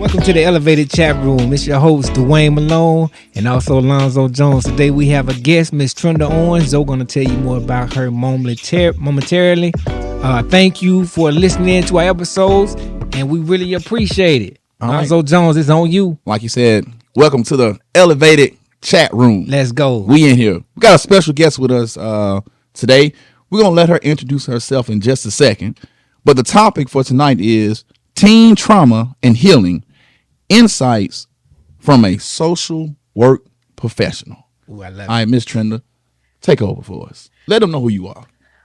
Welcome to the Elevated Chat Room. It's your host, Dwayne Malone, and also Alonzo Jones. Today we have a guest, Miss Trinda Owens. Zoe going to tell you more about her momentarily. Thank you for listening to our episodes, and we really appreciate it. Alonzo Jones, it's on you. Like you said, welcome to the Elevated Chat Room. Let's go. We in here. We got a special guest with us today. We're going to let her introduce herself in just a second. But the topic for tonight is teen trauma and healing, insights from a social work professional. Ooh, I love it. All right, Miss Trinda, take over for us. Let them know who you are.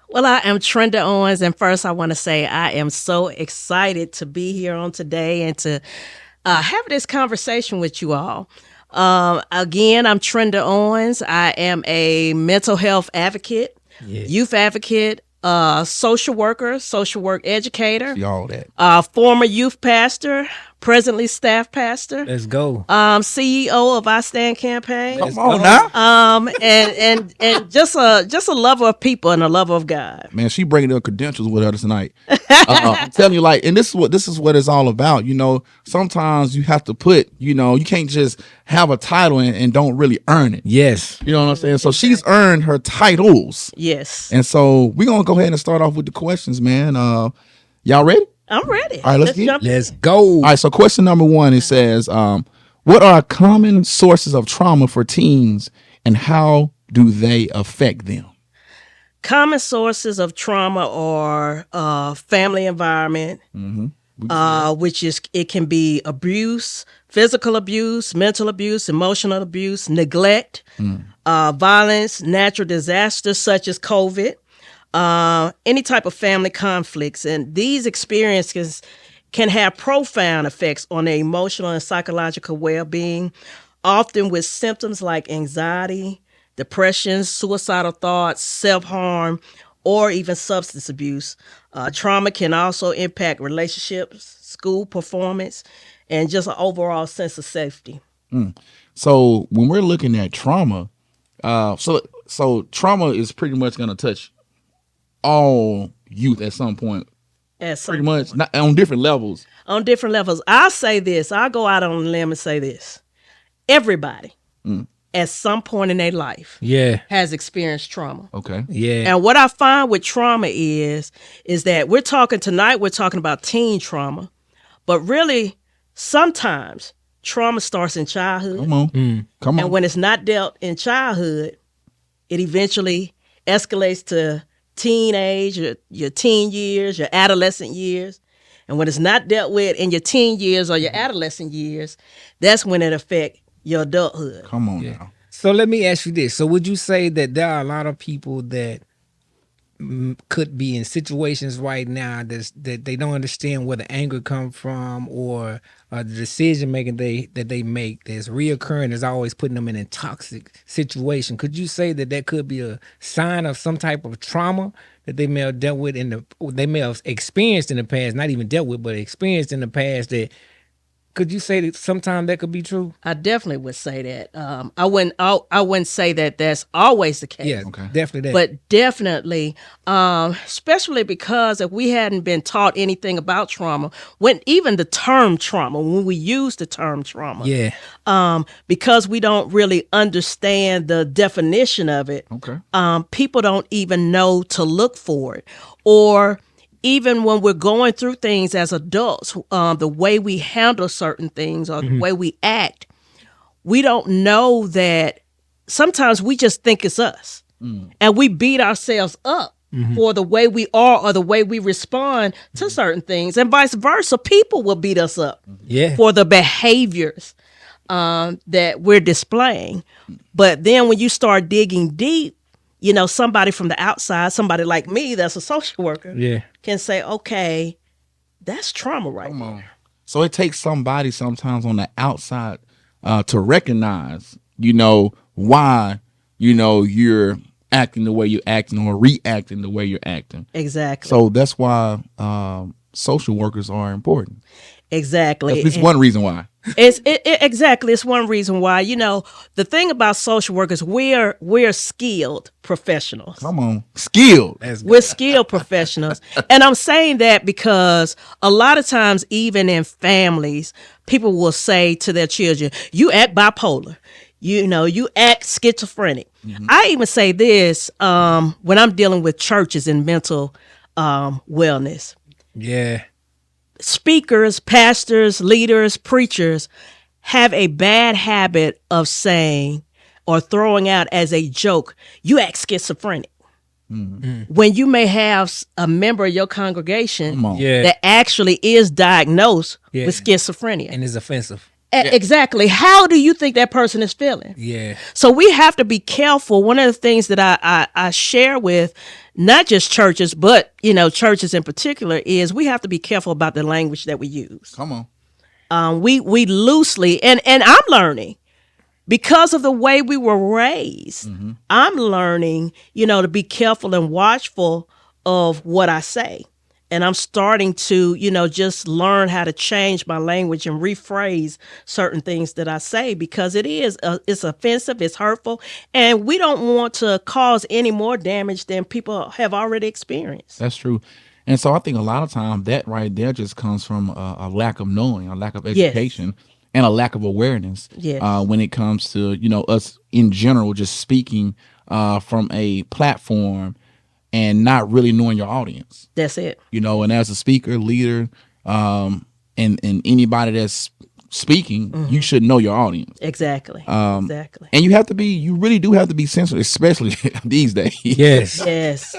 Well, I am Trinda Owens, and first I want to say I am so excited to be here on today and to have this conversation with you all. Again, I'm Trinda Owens. I am a mental health advocate, youth advocate, social worker, social work educator, See all that. former youth pastor, presently staff pastor, Let's go. CEO of I Stand Campaign. Come on now. And just a lover of people and a lover of God. Man, she bringing her credentials with her tonight. I'm telling you, like, and this is what it's all about. You know, sometimes you have to put, you can't just have a title and don't really earn it. Yes. You know what I'm saying? So she's earned her titles. Yes. And so we're gonna go ahead and start off with the questions, man. Y'all ready? I'm ready. All right, let's get it. jump in. Let's go. All right, so question number one, it says, what are common sources of trauma for teens and how do they affect them? Common sources of trauma are family environment, which is it can be abuse, physical abuse, mental abuse, emotional abuse, neglect, violence, natural disasters such as COVID, any type of family conflicts, and these experiences can have profound effects on their emotional and psychological well-being, often with symptoms like anxiety, depression, suicidal thoughts, self-harm, or even substance abuse. Trauma can also impact relationships, school performance, and just an overall sense of safety. So when we're looking at trauma, so trauma is pretty much gonna touch all youth at some point. Pretty much, not on different levels. On different levels. I'll say this. I'll go out on a limb and say this. Everybody at some point in their life has experienced trauma. Okay. Yeah. And what I find with trauma is that we're talking about teen trauma, but really sometimes trauma starts in childhood. Come on. Come on. And when it's not dealt in childhood, it eventually escalates to teenage, your teen years, your adolescent years. And when it's not dealt with in your teen years or your adolescent years, that's when it affects your adulthood. Come on now. So let me ask you this. So would you say that there are a lot of people that could be in situations right now that they don't understand where the anger comes from, or the decision making that they make that's reoccurring is always putting them in a toxic situation? Could you say that could be a sign of some type of trauma that they may have dealt with they may have experienced in the past, not even dealt with, but experienced in the past? That could you say that sometimes that could be true? I definitely would say that. I wouldn't say that that's always the case. Yeah, okay. Definitely that. But definitely, especially because if we hadn't been taught anything about trauma, when even the term trauma, when we use the term trauma, because we don't really understand the definition of it, people don't even know to look for it. Or even when we're going through things as adults, the way we handle certain things or the way we act, we don't know that sometimes we just think it's us. And we beat ourselves up for the way we are or the way we respond to certain things. And vice versa, people will beat us up for the behaviors that we're displaying. But then when you start digging deep, somebody from the outside, somebody like me that's a social worker, can say, okay, that's trauma right there. So it takes somebody sometimes on the outside to recognize, why, you're acting the way you're acting or reacting the way you're acting. Exactly. So that's why social workers are important. Exactly. That's at least one reason why. Exactly. It's one reason why. The thing about social workers, we're skilled professionals. Come on, skilled. We're skilled professionals, and I'm saying that because a lot of times, even in families, people will say to their children, "You act bipolar." You act schizophrenic. I even say this when I'm dealing with churches and mental wellness. Yeah. Speakers, pastors, leaders, preachers have a bad habit of saying or throwing out as a joke, "You act schizophrenic." When you may have a member of your congregation that actually is diagnosed with schizophrenia. And it's offensive. Exactly. How do you think that person is feeling? Yeah. So we have to be careful. One of the things that I share with not just churches, but churches in particular, is we have to be careful about the language that we use. Come on. We loosely and I'm learning because of the way we were raised. I'm learning, to be careful and watchful of what I say. And I'm starting to, just learn how to change my language and rephrase certain things that I say, because it's offensive, it's hurtful, and we don't want to cause any more damage than people have already experienced. That's true. And so I think a lot of times that right there just comes from a lack of knowing, a lack of education, and a lack of awareness when it comes to, us in general, just speaking from a platform and not really knowing your audience. That's it. And as a speaker, leader, and anybody that's speaking, you should know your audience. Exactly. Exactly. And you really do have to be sensitive, especially these days. Yes. Yes.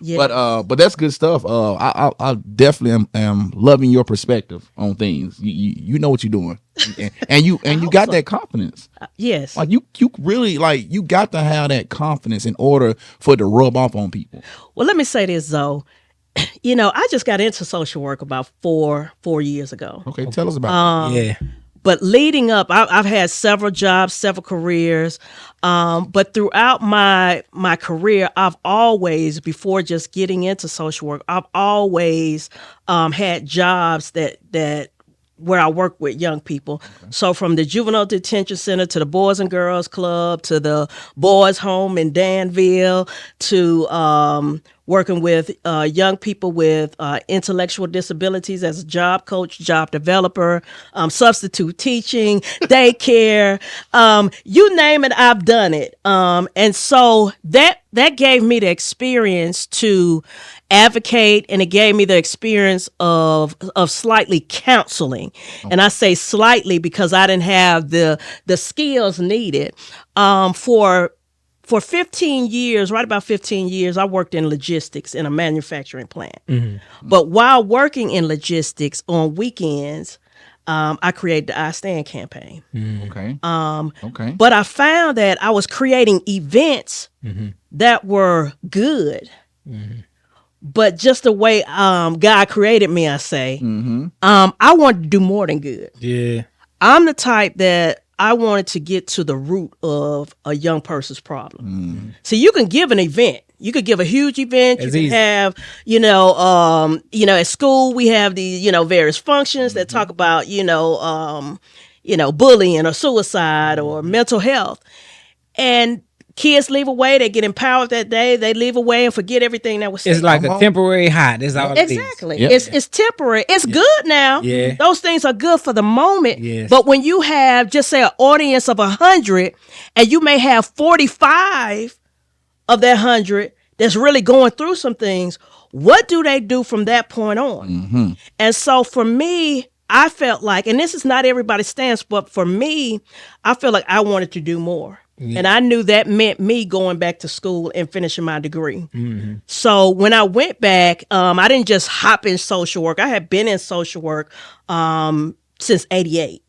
Yeah. But that's good stuff. I definitely am loving your perspective on things. You know what you're doing, and you got that confidence. Yes. Like you really you got to have that confidence in order for it to rub off on people. Well, let me say this though. I just got into social work about four years ago. Okay, tell us about it. Yeah. But leading up, I've had several jobs, several careers. But throughout my career, I've always, before just getting into social work, I've always had jobs that where I work with young people. Okay. So from the juvenile detention center to the Boys and Girls Club to the boys' home in Danville to working with young people with intellectual disabilities as a job coach, job developer, substitute teaching, daycare, you name it, I've done it. And so that gave me the experience to advocate, and it gave me the experience of slightly counseling. Okay. And I say slightly because I didn't have the skills needed. For 15 years, right about 15 years, I worked in logistics in a manufacturing plant. Mm-hmm. But while working in logistics on weekends, I created the I Stand campaign. Mm-hmm. Okay. But I found that I was creating events that were good. Mm-hmm. But just the way God created me, I say, I wanted to do more than good. Yeah. I'm the type that I wanted to get to the root of a young person's problem. Mm. So you can give an event. You could give a huge event. You can have, at school we have the, various functions that talk about, bullying or suicide or mental health. And kids leave away. They get empowered that day. They leave away and forget everything that was said. It's like a temporary high. That's all it is. Exactly. Yep. It's temporary. It's good now. Yeah. Those things are good for the moment. Yes. But when you have, just say, an audience of 100, and you may have 45 of that 100 that's really going through some things, what do they do from that point on? Mm-hmm. And so for me, I felt like, and this is not everybody's stance, but for me, I feel like I wanted to do more. Yeah. And I knew that meant me going back to school and finishing my degree. Mm-hmm. So when I went back, I didn't just hop in social work. I had been in social work since '88.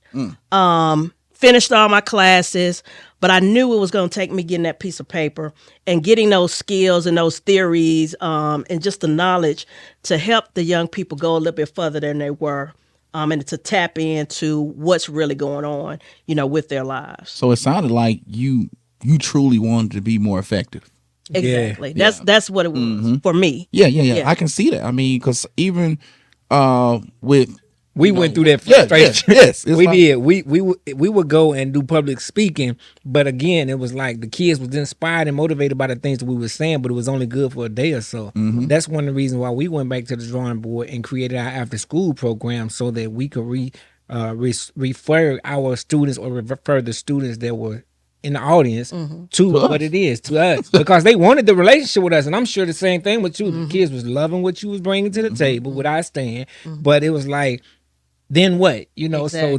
Finished all my classes, but I knew it was going to take me getting that piece of paper and getting those skills and those theories and just the knowledge to help the young people go a little bit further than they were. And to tap into what's really going on, with their lives. So it sounded like you truly wanted to be more effective. Exactly. Yeah. That's what it was for me. Yeah. I can see that. I mean, because even with We went through that Yes, frustration. yes. We did. We would go and do public speaking, but again, it was like the kids was inspired and motivated by the things that we were saying, but it was only good for a day or so. That's one of the reasons why we went back to the drawing board and created our after school program so that we could refer our students or refer the students that were in the audience to what it is to us, because they wanted the relationship with us, and I'm sure the same thing with you. The kids was loving what you was bringing to the table with our stand, but it was like, then what? So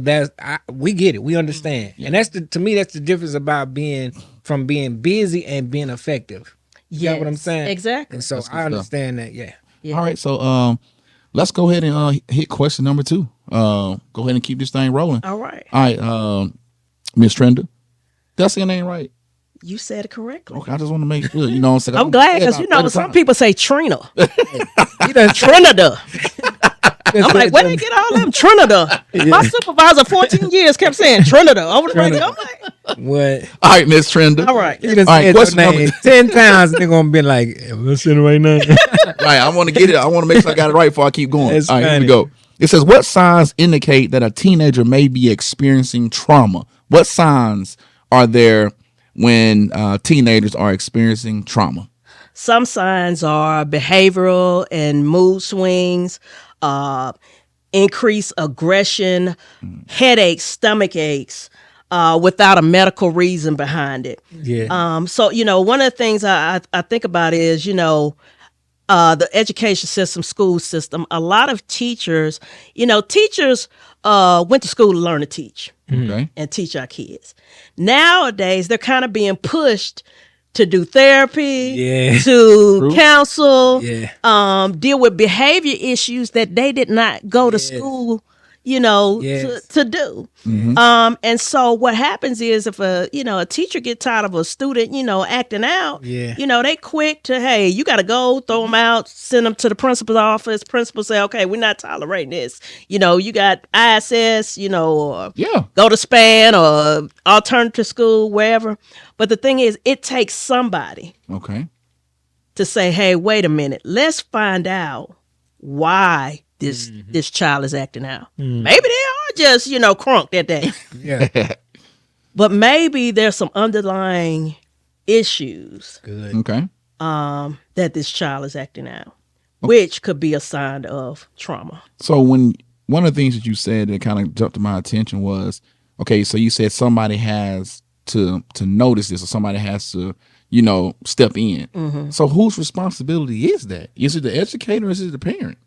we get it, we understand, and to me that's the difference about being busy and being effective. You know what I'm saying? Exactly. And so I understand that. Yeah. All right, so let's go ahead and hit question number 2. Go ahead and keep this thing rolling. All right. All right, Miss Trinda. That's your name, right? You said it correctly. Okay, I just want to make sure. You know what I'm saying? I'm glad, because some people say Trina. Trinda. I'm like, where they get all them Trinidad? My supervisor 14 years kept saying Trinidad. I was like, what? All right, Miss Trinda. All right. You done said your name 10 times, they're gonna be like, hey, what's in it right now? Right, I want to get it. I want to make sure I got it right before I keep going. That's all right, funny. Here we go. It says, what signs indicate that a teenager may be experiencing trauma? What signs are there when teenagers are experiencing trauma? Some signs are behavioral and mood swings, increased aggression, headaches, stomach aches, without a medical reason behind it. Yeah. So, one of the things I think about is, the education system, school system. A lot of teachers, teachers went to school to learn to teach and teach our kids. Nowadays, they're kind of being pushed to do therapy, to counsel, deal with behavior issues that they did not go to school, to do. And so what happens is if a teacher get tired of a student, acting out, they quick to, hey, you got to go, throw them out, send them to the principal's office. Principal say, okay, we're not tolerating this. You got ISS, or go to SPAN or alternative school, wherever. But the thing is, it takes somebody to say, hey, wait a minute, let's find out why this child is acting out. Maybe they are just, crunk that day. But maybe there's some underlying issues that this child is acting out, which could be a sign of trauma. So one of the things that you said that kind of jumped to my attention was, so you said somebody has to notice this, or somebody has to, step in. So whose responsibility is that? Is it the educator or is it the parent?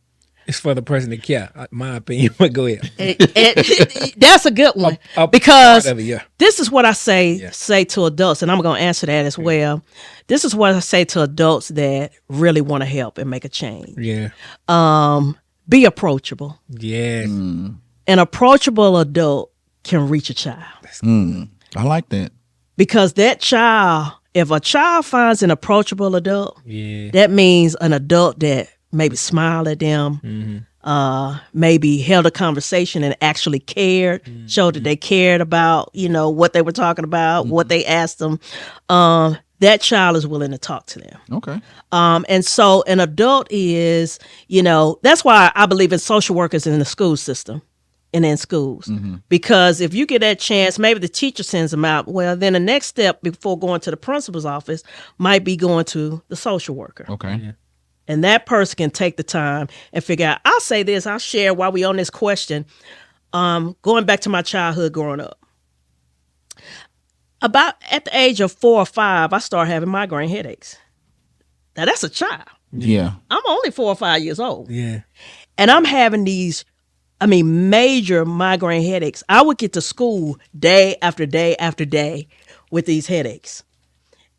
It's for the person that care, my opinion. But go ahead. That's a good one, because it, this is what I say to adults, and I'm going to answer that as well. This is what I say to adults that really want to help and make a change. Be approachable. Yes. An approachable adult can reach a child. I like that. Because that child, if a child finds an approachable adult, that means an adult that maybe smiled at them, maybe held a conversation and actually cared, showed that they cared about, what they were talking about, what they asked them. That child is willing to talk to them. Okay. And so an adult is, that's why I believe in social workers in the school system and in schools. Because if you get that chance, maybe the teacher sends them out. Well, then the next step before going to the principal's office might be going to the social worker. Okay. Yeah. And that person can take the time and figure out. I'll say this, I'll share while we on this question. Going back to my childhood growing up. About at the age of 4 or 5, I started having migraine headaches. Now that's a child. Yeah. I'm only 4 or 5 years old. Yeah. And I'm having these, major migraine headaches. I would get to school day after day after day with these headaches.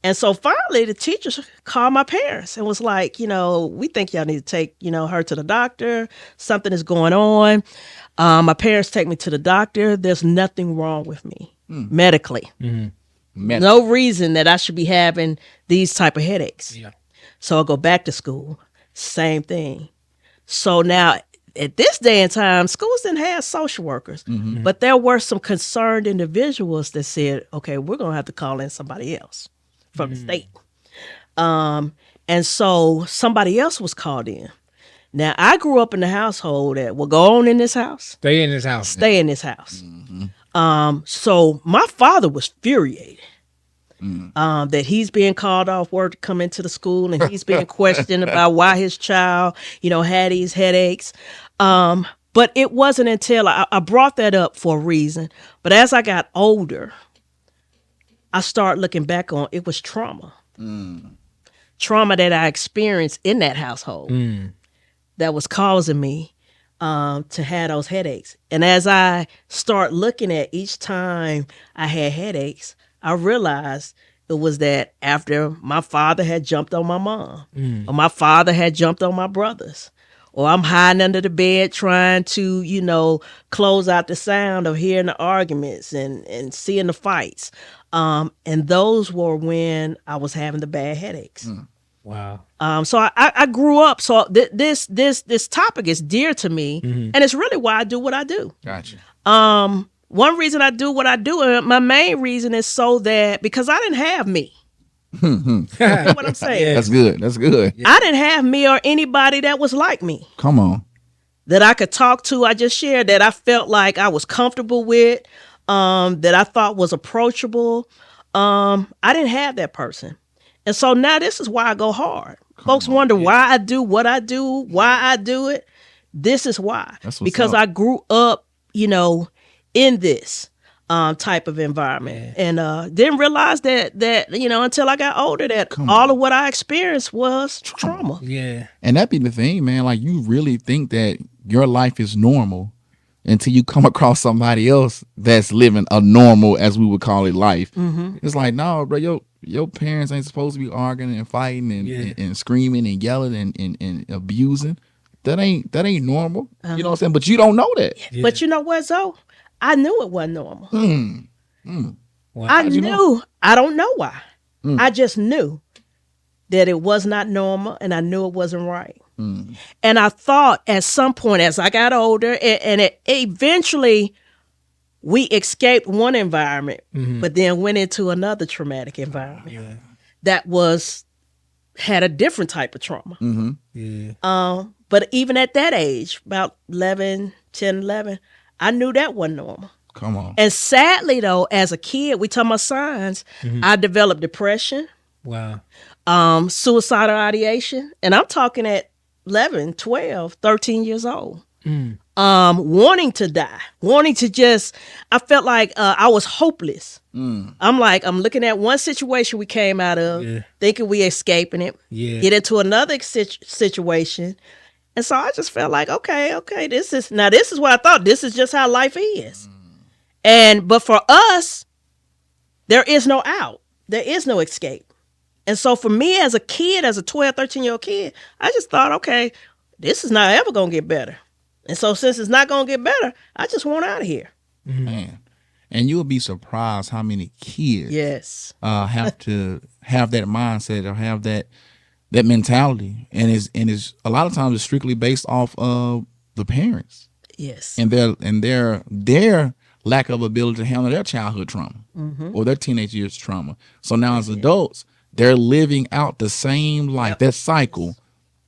And so finally, the teachers called my parents and was like, we think y'all need to take, her to the doctor. Something is going on. My parents take me to the doctor. There's nothing wrong with me medically. No reason that I should be having these type of headaches. Yeah. So I go back to school. Same thing. So now at this day and time, schools didn't have social workers, but there were some concerned individuals that said, okay, we're going to have to call in somebody else from the state. And so somebody else was called in. Now, I grew up in the household that will go on in this house, Stay in this house. stay in this house. So my father was furiated that he's being called off work to come into the school, and he's being questioned about why his child, had these headaches. But it wasn't until I brought that up for a reason. But as I got older, I started looking back on it was trauma. Trauma that I experienced in that household that was causing me to have those headaches. And as I start looking at each time I had headaches, I realized it was that after my father had jumped on my mom, or my father had jumped on my brothers, or I'm hiding under the bed trying to, close out the sound of hearing the arguments and seeing the fights. And those were when I was having the bad headaches. Wow. So I grew up. So this topic is dear to me, and it's really why I do what I do. Gotcha. One reason I do what I do, and my main reason is so that because I didn't have me. You know what I'm saying? That's good. That's good. I didn't have me or anybody that was like me Come on. that I could talk to. I just shared that I felt like I was comfortable with, that I thought was approachable. I didn't have that person. And so now this is why I go hard. Folks wonder why I do what I do, why I do it. This is why. Because I grew up, in this type of environment, and didn't realize that until I got older that all of what I experienced was trauma. Yeah. And that be the thing, man. Like, you really think that your life is normal until you come across somebody else that's living a normal, as we would call it, life. It's like, no, bro, your parents ain't supposed to be arguing and fighting and screaming and yelling and abusing. That ain't normal. You know what I'm saying? But you don't know that. Yeah. But you know what, Zoe? I knew it wasn't normal. Wow. I knew. I don't know why. I just knew that it was not normal, and I knew it wasn't right. And I thought at some point as I got older, and eventually we escaped one environment, but then went into another traumatic environment that had a different type of trauma. But even at that age, about 10, 11, I knew that wasn't normal. Come on. And sadly, though, as a kid, we talking about signs, I developed depression, Wow. suicidal ideation. And I'm talking at 11, 12, 13 years old. Wanting to die, wanting to I felt like I was hopeless. I'm looking at one situation we came out of, thinking we escaping it, get into another situation. And so I just felt like, okay, this is what I thought. This is just how life is. But for us, there is no out. There is no escape. And so for me as a kid, as a 12, 13-year-old kid, I just thought, okay, this is not ever going to get better. And so since it's not going to get better, I just want out of here. Man. And you'll be surprised how many kids have to have that mindset or have that mentality. And it's a lot of times it's strictly based off of the parents. Yes. And their lack of ability to handle their childhood trauma or their teenage years trauma. So now as adults, they're living out the same life. That cycle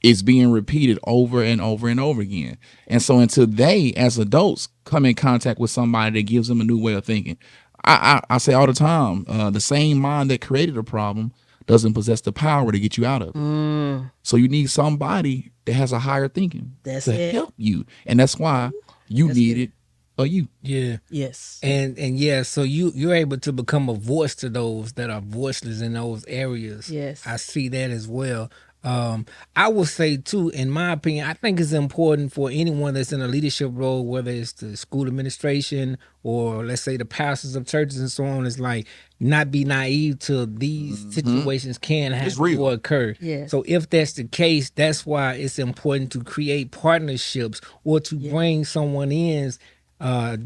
is being repeated over and over and over again. And so until they, as adults, come in contact with somebody that gives them a new way of thinking, I say all the time, the same mind that created a problem doesn't possess the power to get you out of it. So you need somebody that has a higher thinking to help you. And that's why you needed a you. Yeah. Yes. And yeah, so you're able to become a voice to those that are voiceless in those areas. Yes. I see that as well. I will say too, in my opinion, I think it's important for anyone that's in a leadership role, whether it's the school administration or let's say the pastors of churches and so on, is like not be naive to these situations can happen or occur. Yes. So if that's the case, that's why it's important to create partnerships or to bring someone in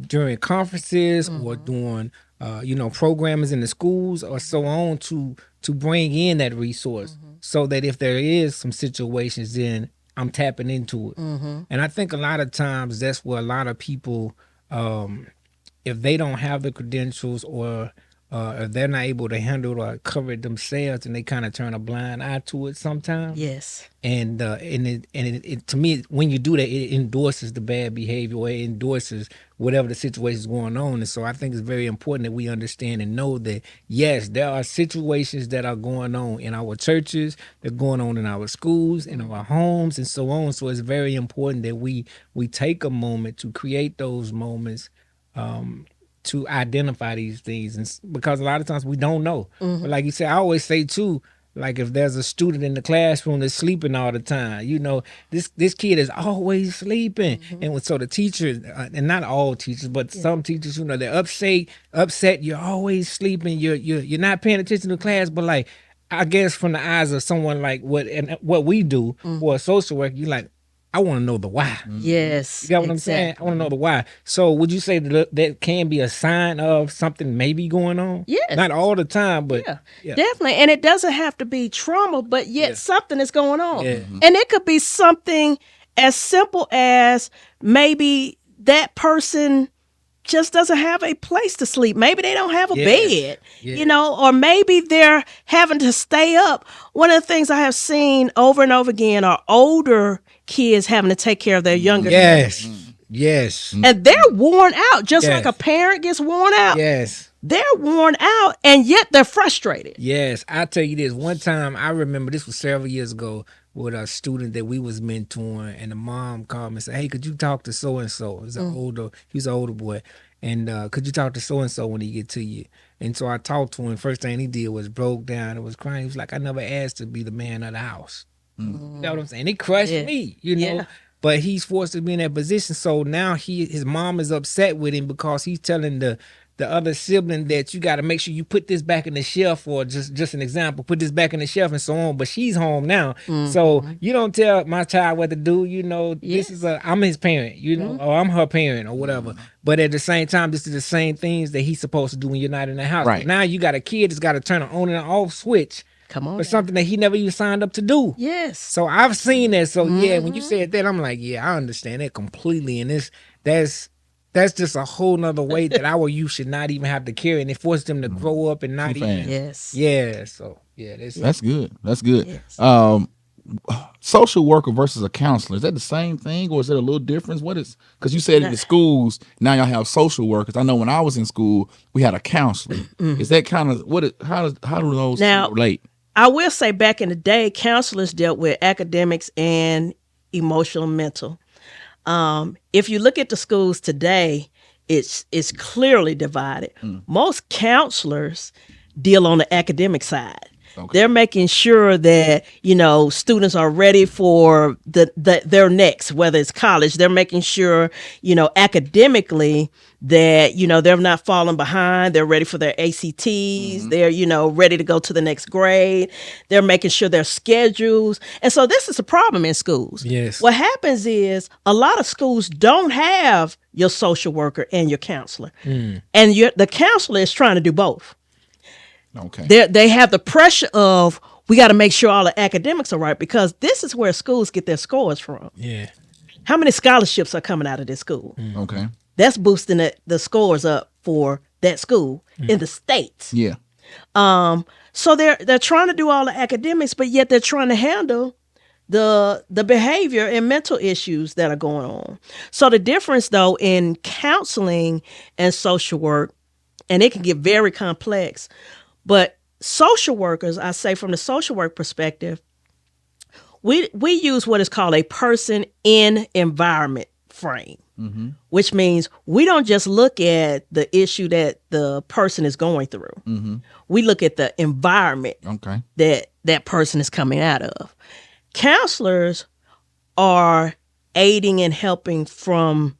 during conferences or during programmings in the schools or so on to bring in that resource so that if there is some situations, then I'm tapping into it. And I think a lot of times that's where a lot of people, if they don't have the credentials or if they're not able to handle or cover it themselves, and they kind of turn a blind eye to it sometimes. Yes. And it to me, when you do that, it endorses the bad behavior, or it endorses whatever the situation is going on. And so I think it's very important that we understand and know that, yes, there are situations that are going on in our churches, they're going on in our schools, in our homes, and so on. So it's very important that we take a moment to create those moments, to identify these things, and because a lot of times we don't know. But like you said, I always say too, like if there's a student in the classroom that's sleeping all the time, this kid is always sleeping, and so the teacher, and not all teachers, but some teachers, they're upset. You're always sleeping. You're not paying attention to class. But like, I guess from the eyes of someone like what we do for a social worker, you're like, I want to know the why. Yes. You got what I'm saying? I want to know the why. So would you say that can be a sign of something maybe going on? Yes. Not all the time, but yeah. Definitely. And it doesn't have to be trauma, but yet something is going on. Yeah. And it could be something as simple as maybe that person just doesn't have a place to sleep. Maybe they don't have a bed, or maybe they're having to stay up. One of the things I have seen over and over again are older kids having to take care of their younger children. Yes. And they're worn out, just like a parent gets worn out. Yes. They're worn out, and yet they're frustrated. Yes. I'll tell you this. One time, I remember this was several years ago with a student that we was mentoring, and the mom called me and said, hey, could you talk to so-and-so? He was an older boy. And could you talk to so-and-so when he get to you? And so I talked to him. First thing he did was broke down and was crying. He was like, I never asked to be the man of the house. You know what I'm saying? It crushed me, But he's forced to be in that position. So now his mom is upset with him because he's telling the other sibling that you got to make sure you put this back in the shelf, or just an example, put this back in the shelf and so on. But she's home now. So you don't tell my child what to do. This is I'm his parent, or I'm her parent or whatever. But at the same time, this is the same things that he's supposed to do when you're not in the house. Right. But now you got a kid that's got to turn an on and off switch. Come on. For something that he never even signed up to do. Yes. So I've seen that. So when you said that, I'm like, I understand that completely. And that's just a whole nother way that our youth should not even have to carry, and it forced them to grow up and not even. Yes. Yeah. So that's good. That's good. Yes. Social worker versus a counselor, is that the same thing, or is it a little difference? What is, because you said in the schools now y'all have social workers. I know when I was in school we had a counselor. Is that kind of how do those now relate? I will say back in the day, counselors dealt with academics and emotional mental. If you look at the schools today, it's clearly divided. Most counselors deal on the academic side. Okay. They're making sure that students are ready for their next, whether it's college. They're making sure academically that they're not falling behind. They're ready for their ACTs. They're ready to go to the next grade. They're making sure their schedules. And so this is a problem in schools. Yes. What happens is a lot of schools don't have your social worker and your counselor, and the counselor is trying to do both. Okay. They have the pressure of, we got to make sure all the academics are right, because this is where schools get their scores from. Yeah. How many scholarships are coming out of this school? Okay. That's boosting the scores up for that school in the States. Yeah. So they're trying to do all the academics, but yet they're trying to handle the behavior and mental issues that are going on. So the difference, though, in counseling and social work, and it can get very complex, but social workers, I say from the social work perspective, we use what is called a person in environment frame, which means we don't just look at the issue that the person is going through. We look at the environment that person is coming out of. Counselors are aiding and helping from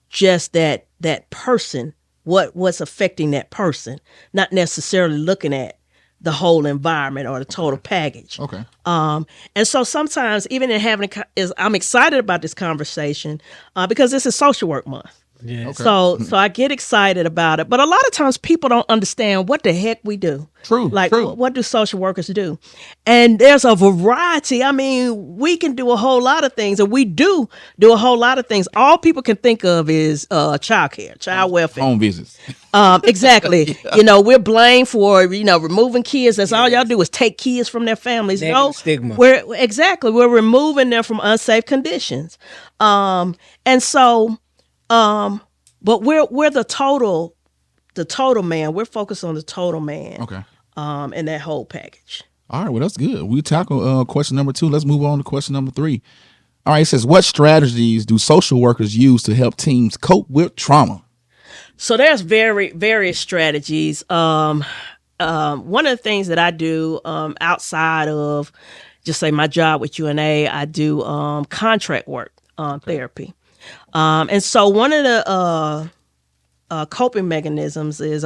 just that person, what's affecting that person, not necessarily looking at the whole environment or the total package. Okay. And so sometimes, even in I'm excited about this conversation because this is Social Work Month. Yes. So I get excited about it. But a lot of times people don't understand what the heck we do. True. Like, True. what do social workers do? And there's a variety. I mean, we can do a whole lot of things, and we do a whole lot of things. All people can think of is child care, child welfare. Home visits. Exactly. You know, we're blamed for, removing kids. That's all y'all do is take kids from their families. Negative stigma. We're removing them from unsafe conditions. And so, but we're the total man. We're focused on the total man. Okay. In that whole package. All right. Well, that's good. We tackle question number 2. Let's move on to question number 3. All right. It says, what strategies do social workers use to help teams cope with trauma? So there's various strategies. One of the things that I do outside of just say my job with UNA, I do contract work therapy. And so one of the coping mechanisms is,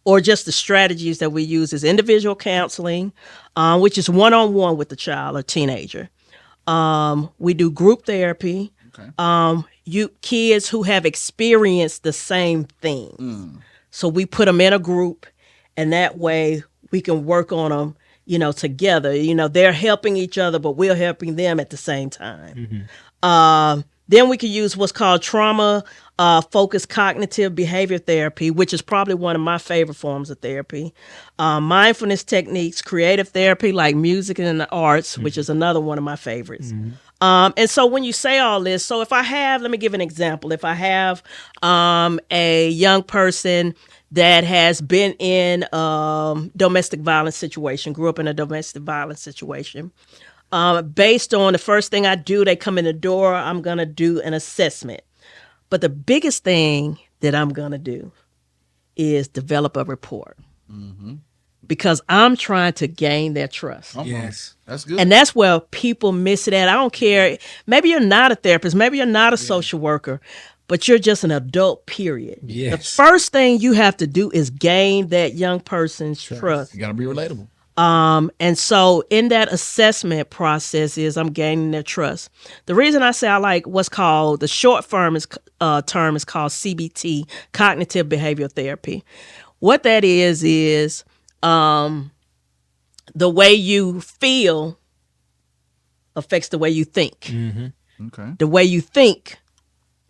or just the strategies that we use is individual counseling, which is one-on-one with the child or teenager. We do group therapy. Okay. Kids who have experienced the same thing. So we put them in a group, and that way we can work on them, together. They're helping each other, but we're helping them at the same time. Mm-hmm. Then we can use what's called trauma focused cognitive behavior therapy, which is probably one of my favorite forms of therapy. Mindfulness techniques, creative therapy like music and the arts, which is another one of my favorites. And so when you say all this, so if I have, let me give an example. If I have a young person that has been in domestic violence situation, grew up in a domestic violence situation, based on the first thing I do, they come in the door, I'm going to do an assessment. But the biggest thing that I'm going to do is develop a report. Mm-hmm. Because I'm trying to gain their trust. Yes, that's good. And that's where people miss it at. I don't care. Maybe you're not a therapist. Maybe you're not a social worker, but you're just an adult, period. Yes. The first thing you have to do is gain that young person's trust. You got to be relatable. And so in that assessment process is I'm gaining their trust. The reason I say I like what's called, the short term is called CBT, cognitive behavioral therapy. What that is the way you feel affects the way you think. Mm-hmm. Okay. The way you think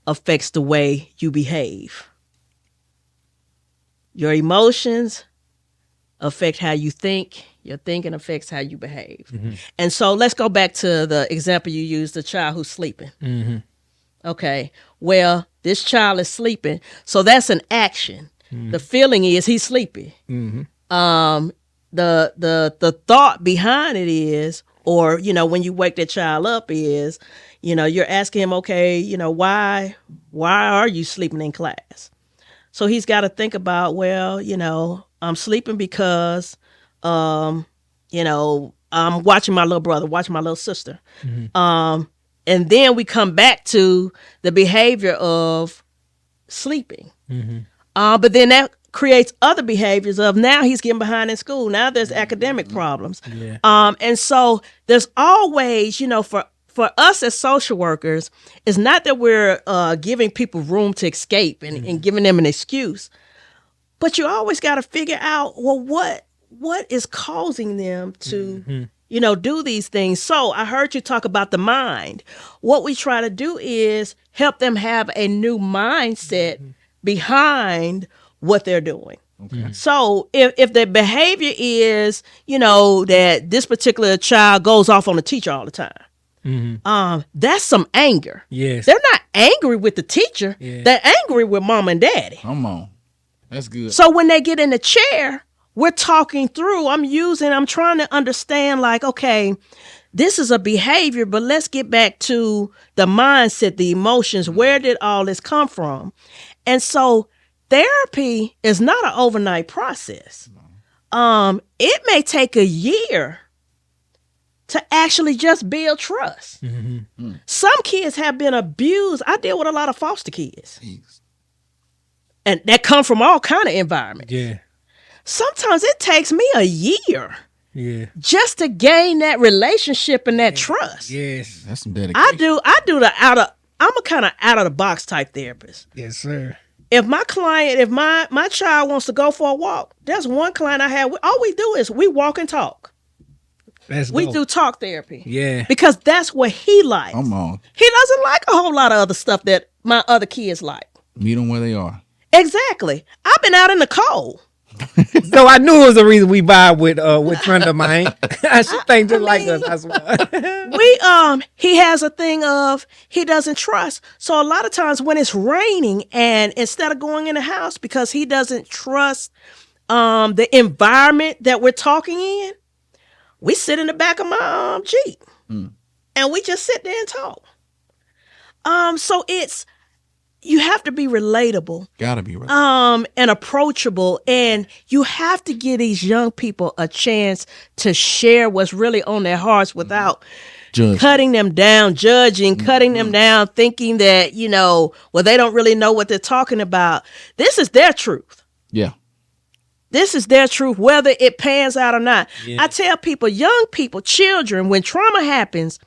affects the way you behave. Your emotions affect how you think. Your thinking affects how you behave. Mm-hmm. And so let's go back to the example you used, the child who's sleeping. Mm-hmm. Okay. Well, this child is sleeping. So that's an action. Mm-hmm. The feeling is he's sleepy. Mm-hmm. The thought behind it is, or, when you wake that child up is, you're asking him, okay, why are you sleeping in class? So he's got to think about, well, I'm sleeping because, I'm watching my little brother, watching my little sister. Mm-hmm. And then we come back to the behavior of sleeping. Mm-hmm. But then that creates other behaviors of now he's getting behind in school. Now there's academic problems. Yeah. And so there's always, for us as social workers, it's not that we're giving people room to escape and giving them an excuse, but you always got to figure out, well, what is causing them to, do these things. So I heard you talk about the mind. What we try to do is help them have a new mindset behind what they're doing. Okay. So if the behavior is, that this particular child goes off on the teacher all the time, that's some anger. Yes. They're not angry with the teacher. Yeah. They're angry with mom and daddy. Come on. That's good. So when they get in the chair, we're talking through, I'm trying to understand, like, okay, this is a behavior, but let's get back to the mindset, the emotions. Where did all this come from? And so therapy is not an overnight process. It may take a year to actually just build trust. Mm-hmm. Some kids have been abused. I deal with a lot of foster kids. Jeez. And that come from all kind of environments. Yeah. Sometimes it takes me a year. Yeah. Just to gain that relationship and that trust. Yes. That's some dedication. I do the I'm a kind of out of the box type therapist. Yes, sir. If my client, if my child wants to go for a walk, there's one client I have. All we do is we walk and talk. We do talk therapy. Yeah. Because that's what he likes. Come on. He doesn't like a whole lot of other stuff that my other kids like. Meet them where they are. Exactly. I've been out in the cold. So I knew it was the reason we vibe with Trinda, man. She think just like us. That's why. He has a thing of he doesn't trust. So a lot of times when it's raining and instead of going in the house because he doesn't trust the environment that we're talking in, we sit in the back of my Jeep and we just sit there and talk. So it's you have to be relatable. Gotta be relatable. And approachable. And you have to give these young people a chance to share what's really on their hearts without cutting them down, judging, cutting them down, thinking that, well, they don't really know what they're talking about. This is their truth. Yeah. This is their truth, whether it pans out or not. Yeah. I tell people, young people, children, when trauma happens,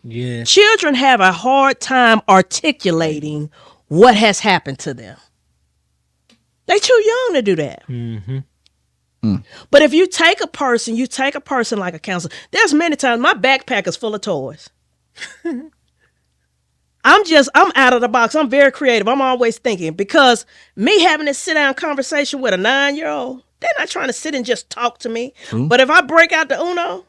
children have a hard time articulating what has happened to them. They too young to do that. Mm-hmm. But if you take a person like a counselor. There's many times my backpack is full of toys. I'm out of the box. I'm very creative. I'm always thinking because me having this sit down conversation with a 9-year-old, they're not trying to sit and just talk to me. But if I break out the Uno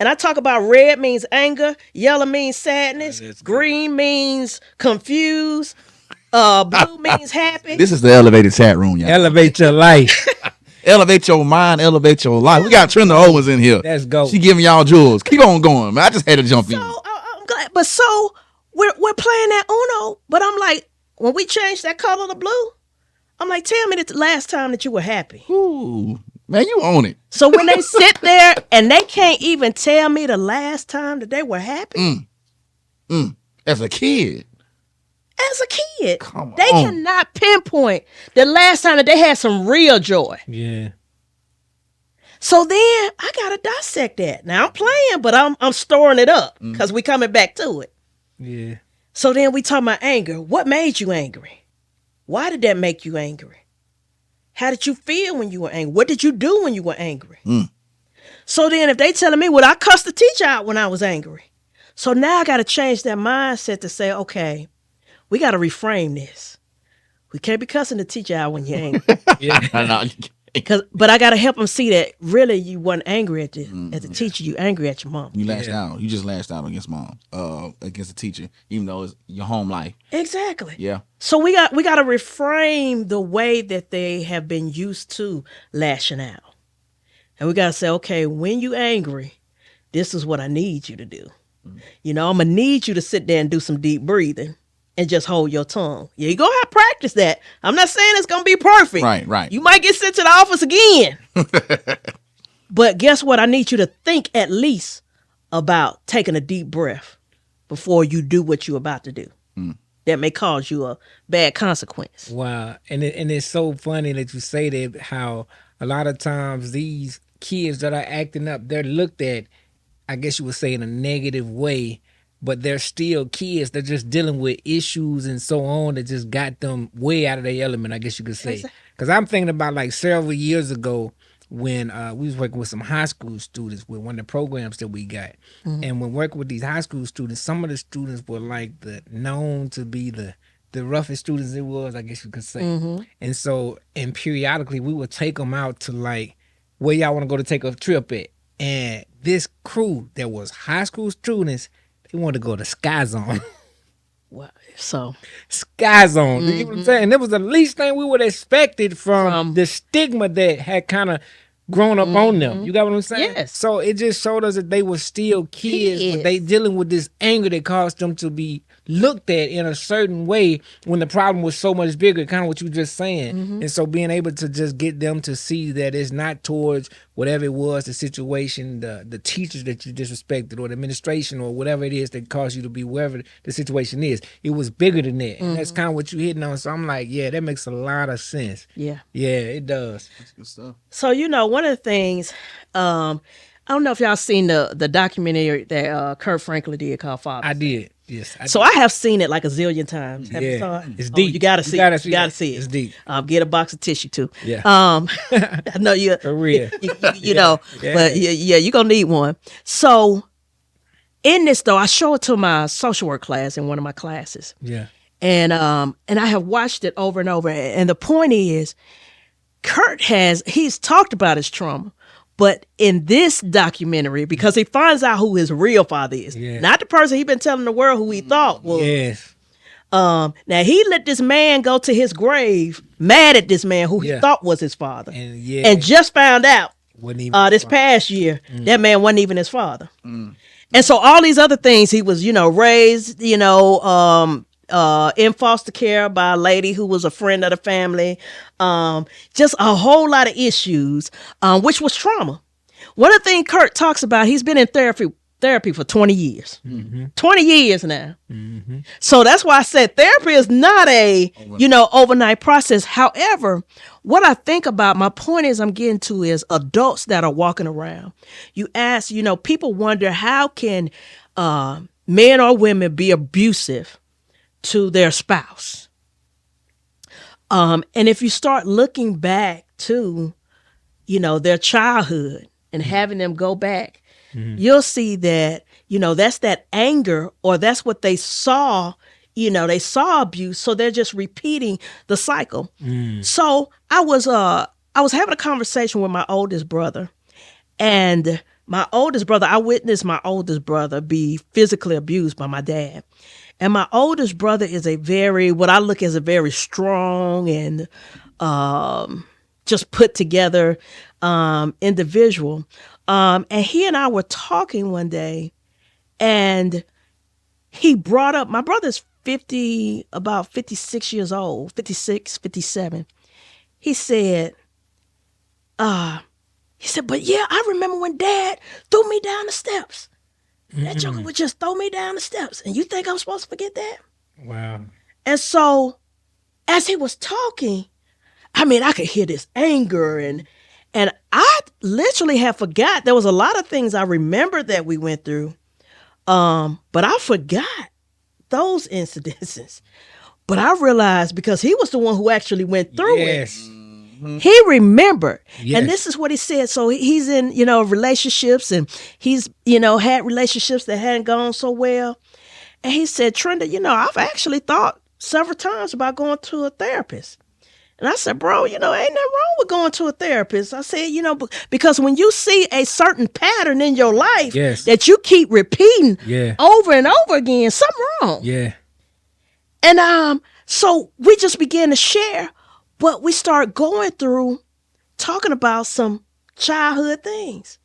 and I talk about red means anger, yellow means sadness, green means confused, blue means happy. This is the elevated chat room, y'all. Elevate your life. Elevate your mind, elevate your life. We got Trinda Owens in here. Let's go. She giving y'all jewels. Keep on going, man. I just had to jump in. I'm glad. But so we're playing that Uno, but I'm like, when we changed that color to blue, I'm like, tell me the last time that you were happy. Ooh, man, you own it. So when they sit there and they can't even tell me the last time that they were happy. As a kid. They cannot pinpoint the last time that they had some real joy. Yeah. So then I gotta dissect that. Now I'm playing, but I'm storing it up because we coming back to it. Yeah. So then we talk about anger. What made you angry? Why did that make you angry? How did you feel when you were angry? What did you do when you were angry? So then if they telling me, well, I cussed the teacher out when I was angry. So now I got to change that mindset to say, okay, we got to reframe this. We can't be cussing the teacher out when you're angry. But I got to help them see that really you weren't angry at the teacher. You angry at your mom. You lashed out. You just lashed out against mom, against the teacher, even though it's your home life. Exactly. Yeah. So we got to reframe the way that they have been used to lashing out. And we got to say, okay, when you angry, this is what I need you to do. I'm going to need you to sit there and do some deep breathing and just hold your tongue. Yeah, you're going to have to practice that. I'm not saying it's going to be perfect. Right. You might get sent to the office again. But guess what? I need you to think at least about taking a deep breath before you do what you're about to do. That may cause you a bad consequence. Wow. And it's so funny that you say that, how a lot of times these kids that are acting up, they're looked at, I guess you would say, in a negative way, but they're still kids. They're just dealing with issues and so on that just got them way out of their element, I guess you could say. Because I'm thinking about like several years ago when we was working with some high school students with one of the programs that we got. And when working with these high school students, some of the students were like known to be the roughest students it was, I guess you could say. And so, and periodically we would take them out to like, where y'all want to go to take a trip at? And this crew that was high school students, they wanted to go to Sky Zone. Wow. So Sky Zone. You know what I'm saying? And it was the least thing we would have expected from the stigma that had kind of grown up on them. You got what I'm saying? Yes. So it just showed us that they were still kids, but they dealing with this anger that caused them to be looked at in a certain way when the problem was so much bigger, kind of what you were just saying. And so being able to just get them to see that it's not towards whatever it was, the situation, the teachers that you disrespected or the administration or whatever it is that caused you to be wherever the situation is. It was bigger than that. And that's kind of what you're hitting on. So I'm like, yeah, that makes a lot of sense. Yeah. Yeah, it does. That's good stuff. So, one of the things, I don't know if y'all seen the documentary that Kurt Franklin did called Father. I did. Yes. I have seen it like a zillion times. Have you saw it? It's deep. You gotta see it. You gotta see it. It's deep. Get a box of tissue too. Yeah. I know you. For real. You know, but yeah, you're gonna need one. So in this though, I show it to my social work class in one of my classes. Yeah. And I have watched it over and over. And the point is, he's talked about his trauma, but in this documentary, because he finds out who his real father is, not the person he been telling the world who he thought was. Yes. Now he let this man go to his grave, mad at this man who he thought was his father, and just found out this past year that man wasn't even his father. And so all these other things, he was, raised, in foster care by a lady who was a friend of the family. Just a whole lot of issues, which was trauma. One of the things Kurt talks about, he's been in therapy for 20 years. 20 years now. So that's why I said therapy is not a, overnight process. However, what I think about, my point is I'm getting to is adults that are walking around. You ask, people wonder how can men or women be abusive to their spouse. And if you start looking back to, their childhood and having them go back, you'll see that, that's that anger, or that's what they saw. They saw abuse, so they're just repeating the cycle. So I was having a conversation with my oldest brother, and I witnessed my oldest brother be physically abused by my dad. And my oldest brother is what I look as a very strong and just put together individual. And he and I were talking one day, and he brought up, my brother's about 56 years old, 56, 57. He said, but yeah, I remember when Dad threw me down the steps. That joker would just throw me down the steps. And you think I'm supposed to forget that? Wow. And so as he was talking, I could hear this anger, and I literally had forgot. There was a lot of things I remembered that we went through. But I forgot those incidences. But I realized, because he was the one who actually went through it. He remembered. Yes. And this is what he said. So he's in, relationships, and he's, had relationships that hadn't gone so well. And he said, Trinda, I've actually thought several times about going to a therapist. And I said, bro, ain't nothing wrong with going to a therapist. I said, because when you see a certain pattern in your life that you keep repeating over and over again, something wrong. Yeah. And so we just began to share, but we start going through talking about some childhood things.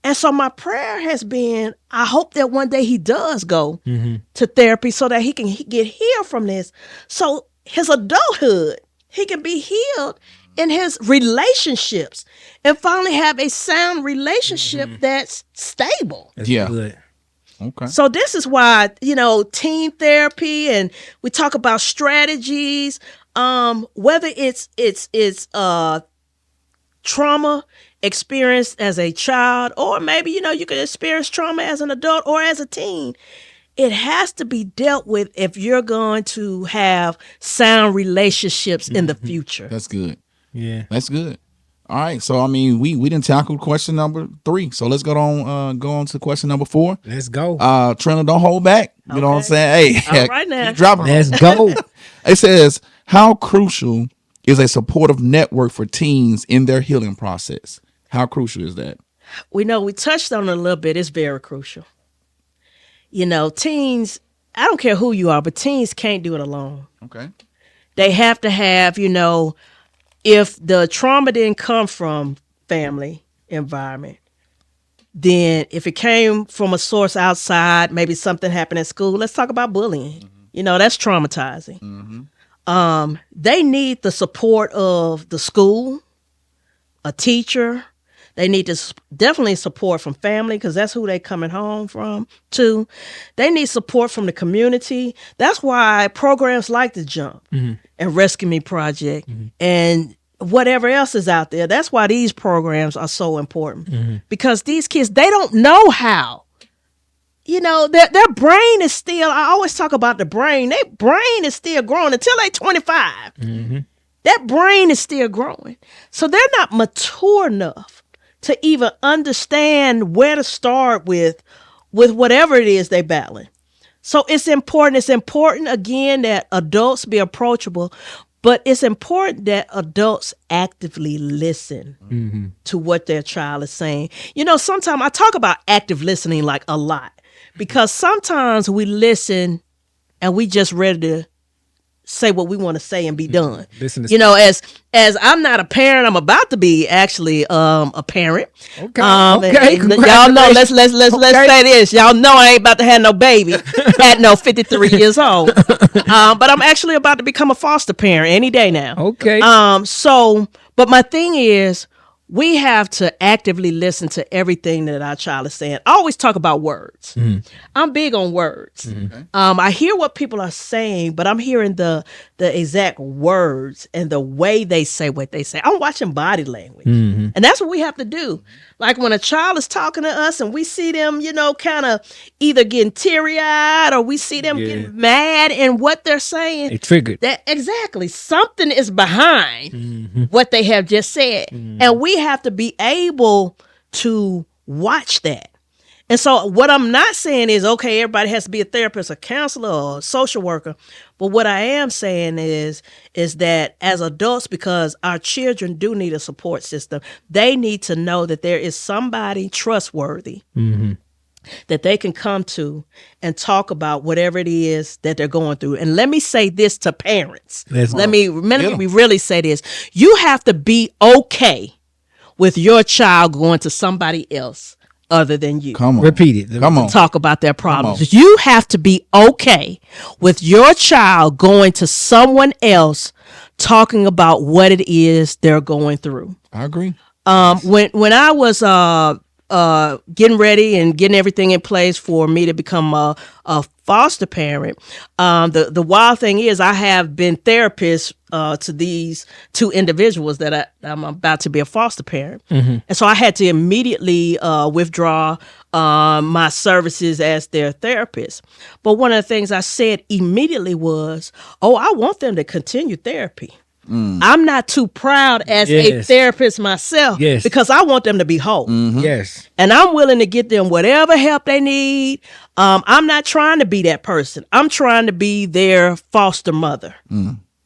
And so my prayer has been, I hope that one day he does go to therapy so that he can get healed from this. So his adulthood, he can be healed in his relationships and finally have a sound relationship that's stable. That's good. Okay. So this is why, team therapy, and we talk about strategies, whether it's trauma experienced as a child, or maybe, you could experience trauma as an adult or as a teen. It has to be dealt with if you're going to have sound relationships in the future. That's good. Yeah. That's good. All right. So, we didn't tackle question number 3. So let's go on to question number 4. Let's go. Trinda, don't hold back. You know what I'm saying? Hey, all right now. Keep dropping. Let's go. It says, how crucial is a supportive network for teens in their healing process? How crucial is that? We touched on it a little bit. It's very crucial. Teens, I don't care who you are, but teens can't do it alone. Okay. They have to have, if the trauma didn't come from family environment, then if it came from a source outside, maybe something happened at school. Let's talk about bullying. That's traumatizing. They need the support of the school, a teacher. They need to definitely support from family, because that's who they coming home from too. They need support from the community. That's why programs like the Jump and Rescue Me Project and whatever else is out there. That's why these programs are so important, because these kids, they don't know how. Their brain is still, I always talk about the brain. Their brain is still growing until they're 25. That brain is still growing. So they're not mature enough to even understand where to start with whatever it is they're battling. So it's important. It's important, again, that adults be approachable, but it's important that adults actively listen to what their child is saying. Sometimes I talk about active listening like a lot, because sometimes we listen and we just ready to say what we want to say and be done. As I'm not a parent, I'm about to be actually a parent. Okay. And y'all know. Let's say this. Y'all know I ain't about to have no baby at 53 years old. But I'm actually about to become a foster parent any day now. Okay. But my thing is, we have to actively listen to everything that our child is saying. I always talk about words. I'm big on words. I hear what people are saying, but I'm hearing the exact words and the way they say what they say. I'm watching body language. And that's what we have to do. Like when a child is talking to us and we see them, kind of either getting teary-eyed or we see them getting mad in what they're saying. They triggered. That exactly. Something is behind what they have just said. And we have to be able to watch that. And so what I'm not saying is, okay, everybody has to be a therapist, a counselor, or a social worker. But what I am saying is that as adults, because our children do need a support system, they need to know that there is somebody trustworthy that they can come to and talk about whatever it is that they're going through. And let me say this to parents. Let me really say this. You have to be okay with your child going to somebody else other than you. Come on. Repeat it. Come on. Talk about their problems. You have to be okay with your child going to someone else talking about what it is they're going through. I agree. When I was getting ready and getting everything in place for me to become a foster parent, the wild thing is I have been therapist to these two individuals that I'm about to be a foster parent. And so I had to immediately withdraw my services as their therapist. But one of the things I said immediately was, I want them to continue therapy. I'm not too proud as a therapist myself because I want them to be whole. Yes. And I'm willing to get them whatever help they need. I'm not trying to be that person. I'm trying to be their foster mother.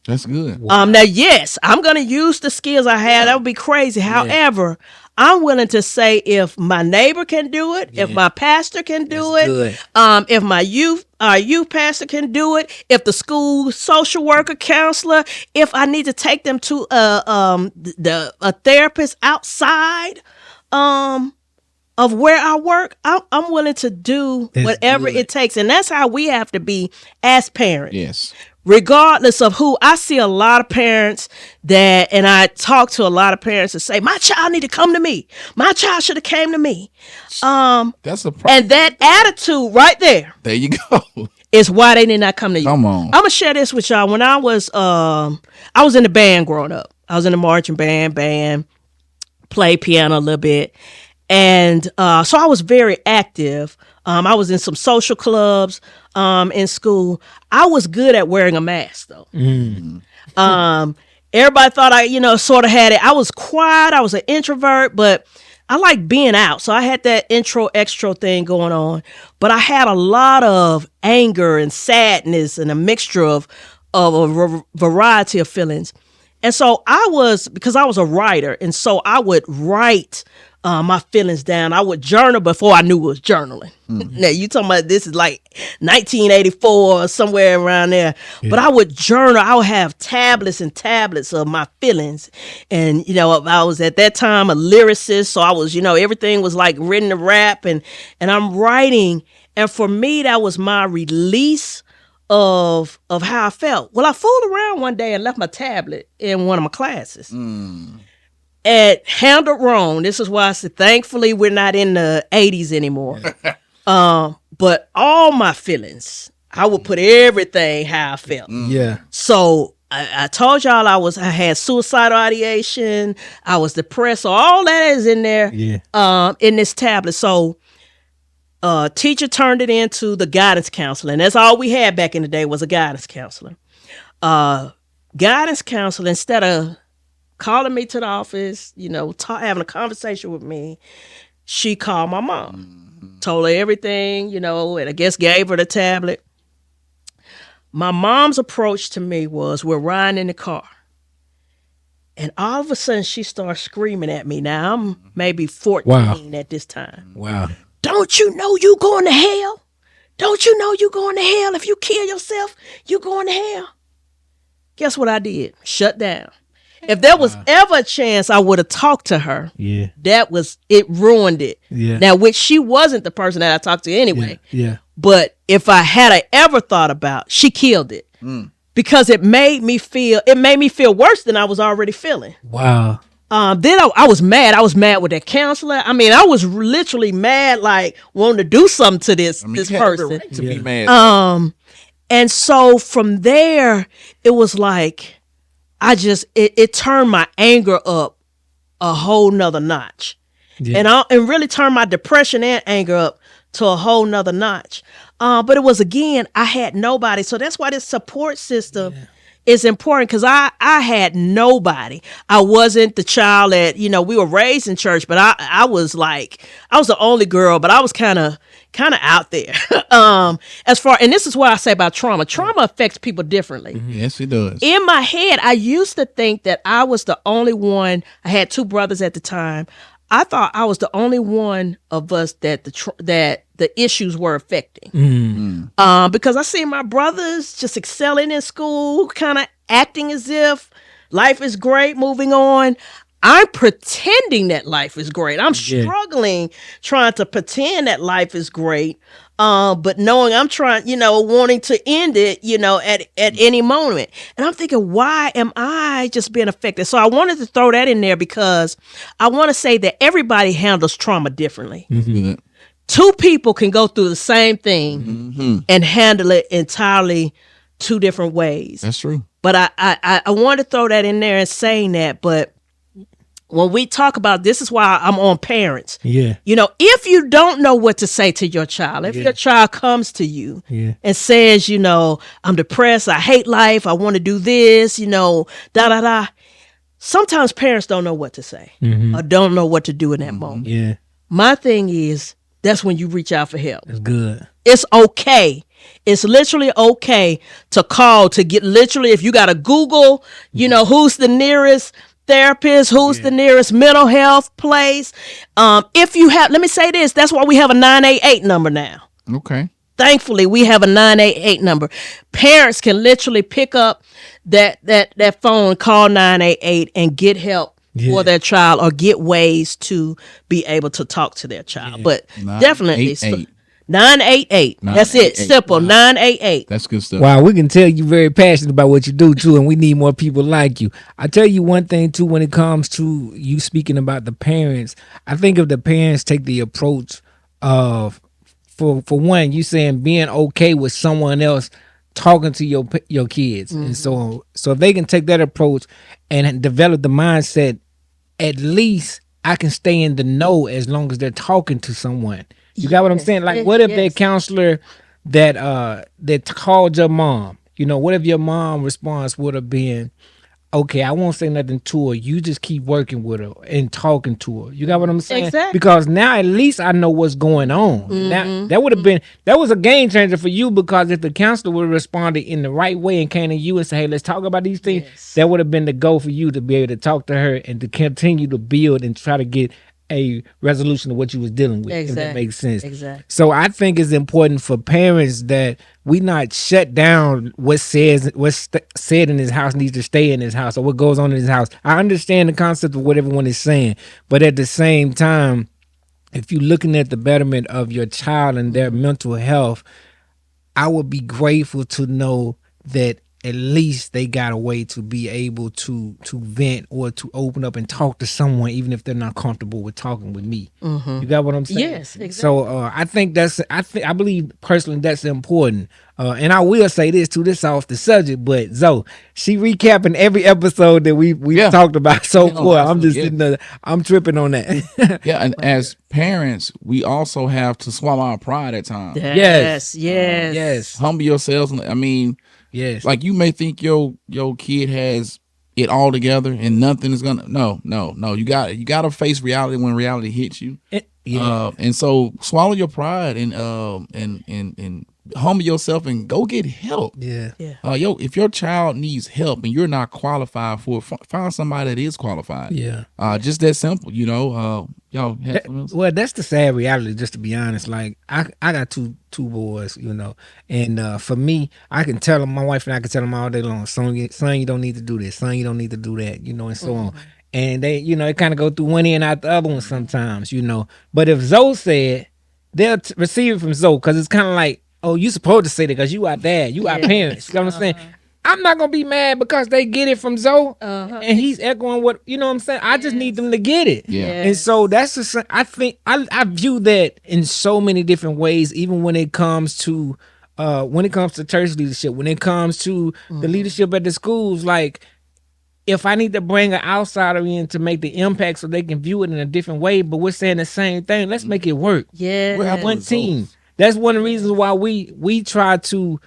That's good. Now, yes, I'm going to use the skills I have. That would be crazy. However, I'm willing to say if my neighbor can do it, if my pastor can do it, if my youth pastor can do it, if the school social worker, counselor, if I need to take them to a therapist outside of where I work, I'm willing to do whatever it takes. And that's how we have to be as parents. Yes. Regardless of who. I see a lot of parents and I talk to a lot of parents that say, my child need to come to me. My child should have came to me. That's a problem. And that attitude right there. There you go. Is why they did not come to you. Come on. I'm going to share this with y'all. When I was in the band growing up. I was in the marching band, played piano a little bit. And so I was very active. I was in some social clubs in school. I was good at wearing a mask, though. Everybody thought I, sort of had it. I was quiet. I was an introvert, but I like being out. So I had that intro-extro thing going on. But I had a lot of anger and sadness and a mixture of a variety of feelings. And so because I was a writer, and so I would write my feelings down. I would journal before I knew it was journaling. Now, you talking about this is like 1984 or somewhere around there. Yeah. But I would journal. I would have tablets and tablets of my feelings. And, I was at that time a lyricist. So I was, everything was like written to rap. And I'm writing. And for me, that was my release of how I felt. Well, I fooled around one day and left my tablet in one of my classes. And handled wrong. This is why I said, thankfully, we're not in the 80s anymore. But all my feelings, I would put everything how I felt. Yeah. So I told y'all I had suicidal ideation. I was depressed. So all that is in there. Yeah. In this tablet. So teacher turned it into the guidance counselor, and that's all we had back in the day was a guidance counselor. Guidance counselor, instead of calling me to the office, having a conversation with me, she called my mom, told her everything, and I guess gave her the tablet. My mom's approach to me was, we're riding in the car, and all of a sudden she starts screaming at me. Now I'm maybe 14 at this time. Wow. Don't you know you going to hell? Don't you know you going to hell? If you kill yourself, you going to hell. Guess what I did? Shut down. If there was ever a chance I would have talked to her, it ruined it. Yeah. Now, which she wasn't the person that I talked to anyway. Yeah. But if I had ever thought about, she killed it. Because it made me feel worse than I was already feeling. Wow. Then I was mad. I was mad with that counselor. I mean, I was literally mad, like wanting to do something to this person. Right to be mad. And so from there, it was like, it turned my anger up a whole nother notch. Yeah. And really turned my depression and anger up to a whole nother notch. But it was, again, I had nobody. So that's why this support system is important, because I had nobody. I wasn't the child that, we were raised in church, but I was the only girl, but I was kind of out there. And this is what I say about trauma. Trauma affects people differently. Mm-hmm. Yes, it does. In my head, I used to think that I was the only one. I had 2 brothers at the time. I thought I was the only one of us that the issues were affecting. Because I see my brothers just excelling in school, kind of acting as if life is great, moving on. I'm pretending that life is great. I'm struggling trying to pretend that life is great. But knowing I'm trying, wanting to end it, at any moment. And I'm thinking, why am I just being affected? So I wanted to throw that in there because I want to say that everybody handles trauma differently. Mm-hmm. 2 people can go through the same thing and handle it entirely 2 different ways. That's true. But I want to throw that in there and saying that, but when we talk about this is why I'm on parents. Yeah. If you don't know what to say to your child, if your child comes to you and says, I'm depressed, I hate life, I want to do this, sometimes parents don't know what to say or don't know what to do in that moment. Yeah. My thing is, that's when you reach out for help. That's good. It's okay. It's literally okay to call, to get literally, if you got to Google, who's the nearest therapist, who's the nearest mental health place. If you have, let me say this, that's why we have a 988 number now. Okay. Thankfully, we have a 988 number. Parents can literally pick up that phone, call 988 and get help for their child or get ways to be able to talk to their child. But definitely 988. That's it. Simple. 988. That's good stuff. Wow, we can tell you're very passionate about what you do too, and we need more people like you. I tell you one thing too, when it comes to you speaking about the parents, I think if the parents take the approach of, for one, you saying being okay with someone else talking to your kids, and so if they can take that approach and develop the mindset, at least I can stay in the know as long as they're talking to someone. You got what I'm saying? Like, what if that counselor that called your mom, what if your mom response would have been, okay, I won't say nothing to her. You just keep working with her and talking to her. You got what I'm saying? Exactly. Because now at least I know what's going on. Now that was a game changer for you, because if the counselor would have responded in the right way and came to you and said, hey, let's talk about these things, that would have been the goal for you to be able to talk to her and to continue to build and try to get a resolution of what you was dealing with, if that makes sense. Exactly. So I think it's important for parents that we not shut down what's said in his house needs to stay in his house, or what goes on in his house. I understand the concept of what everyone is saying, but at the same time, if you're looking at the betterment of your child and their mental health, I would be grateful to know that at least they got a way to be able to vent or to open up and talk to someone, even if they're not comfortable with talking with me. You got what I'm saying? Yes, exactly. So I think I believe personally that's important. And I will say this too, this off the subject, but Zoe, she recapping every episode that we talked about so far. I'm just sitting there, I'm tripping on that. Yeah, and as parents, we also have to swallow our pride at times. Yes. Humble yourselves. I mean, yes. like you may think your kid has it all together and nothing is gonna. No. You got to face reality when reality hits you. And so swallow your pride and humble yourself and go get help. If your child needs help and you're not qualified for it, find somebody that is qualified. Just that simple, y'all. Well, that's the sad reality, just to be honest. Like I got two boys, and for me, I can tell them, my wife and I can tell them all day long, son, you don't need to do this, son, you don't need to do that, and so on. And they, it kind of go through one ear and out the other one sometimes, But if Zoe said, they'll receive it from Zoe, because it's kind of like, oh, you supposed to say that because you our dad, you our parents. You know what I'm saying? I'm not gonna be mad because they get it from Zoe, and he's echoing what what I'm saying. I just need them to get it. And so that's just, I think I view that in so many different ways, even when it comes to church leadership, when it comes to the leadership at the schools, like, if I need to bring an outsider in to make the impact so they can view it in a different way, but we're saying the same thing, let's make it work. We're one team. That's one of the reasons why we try to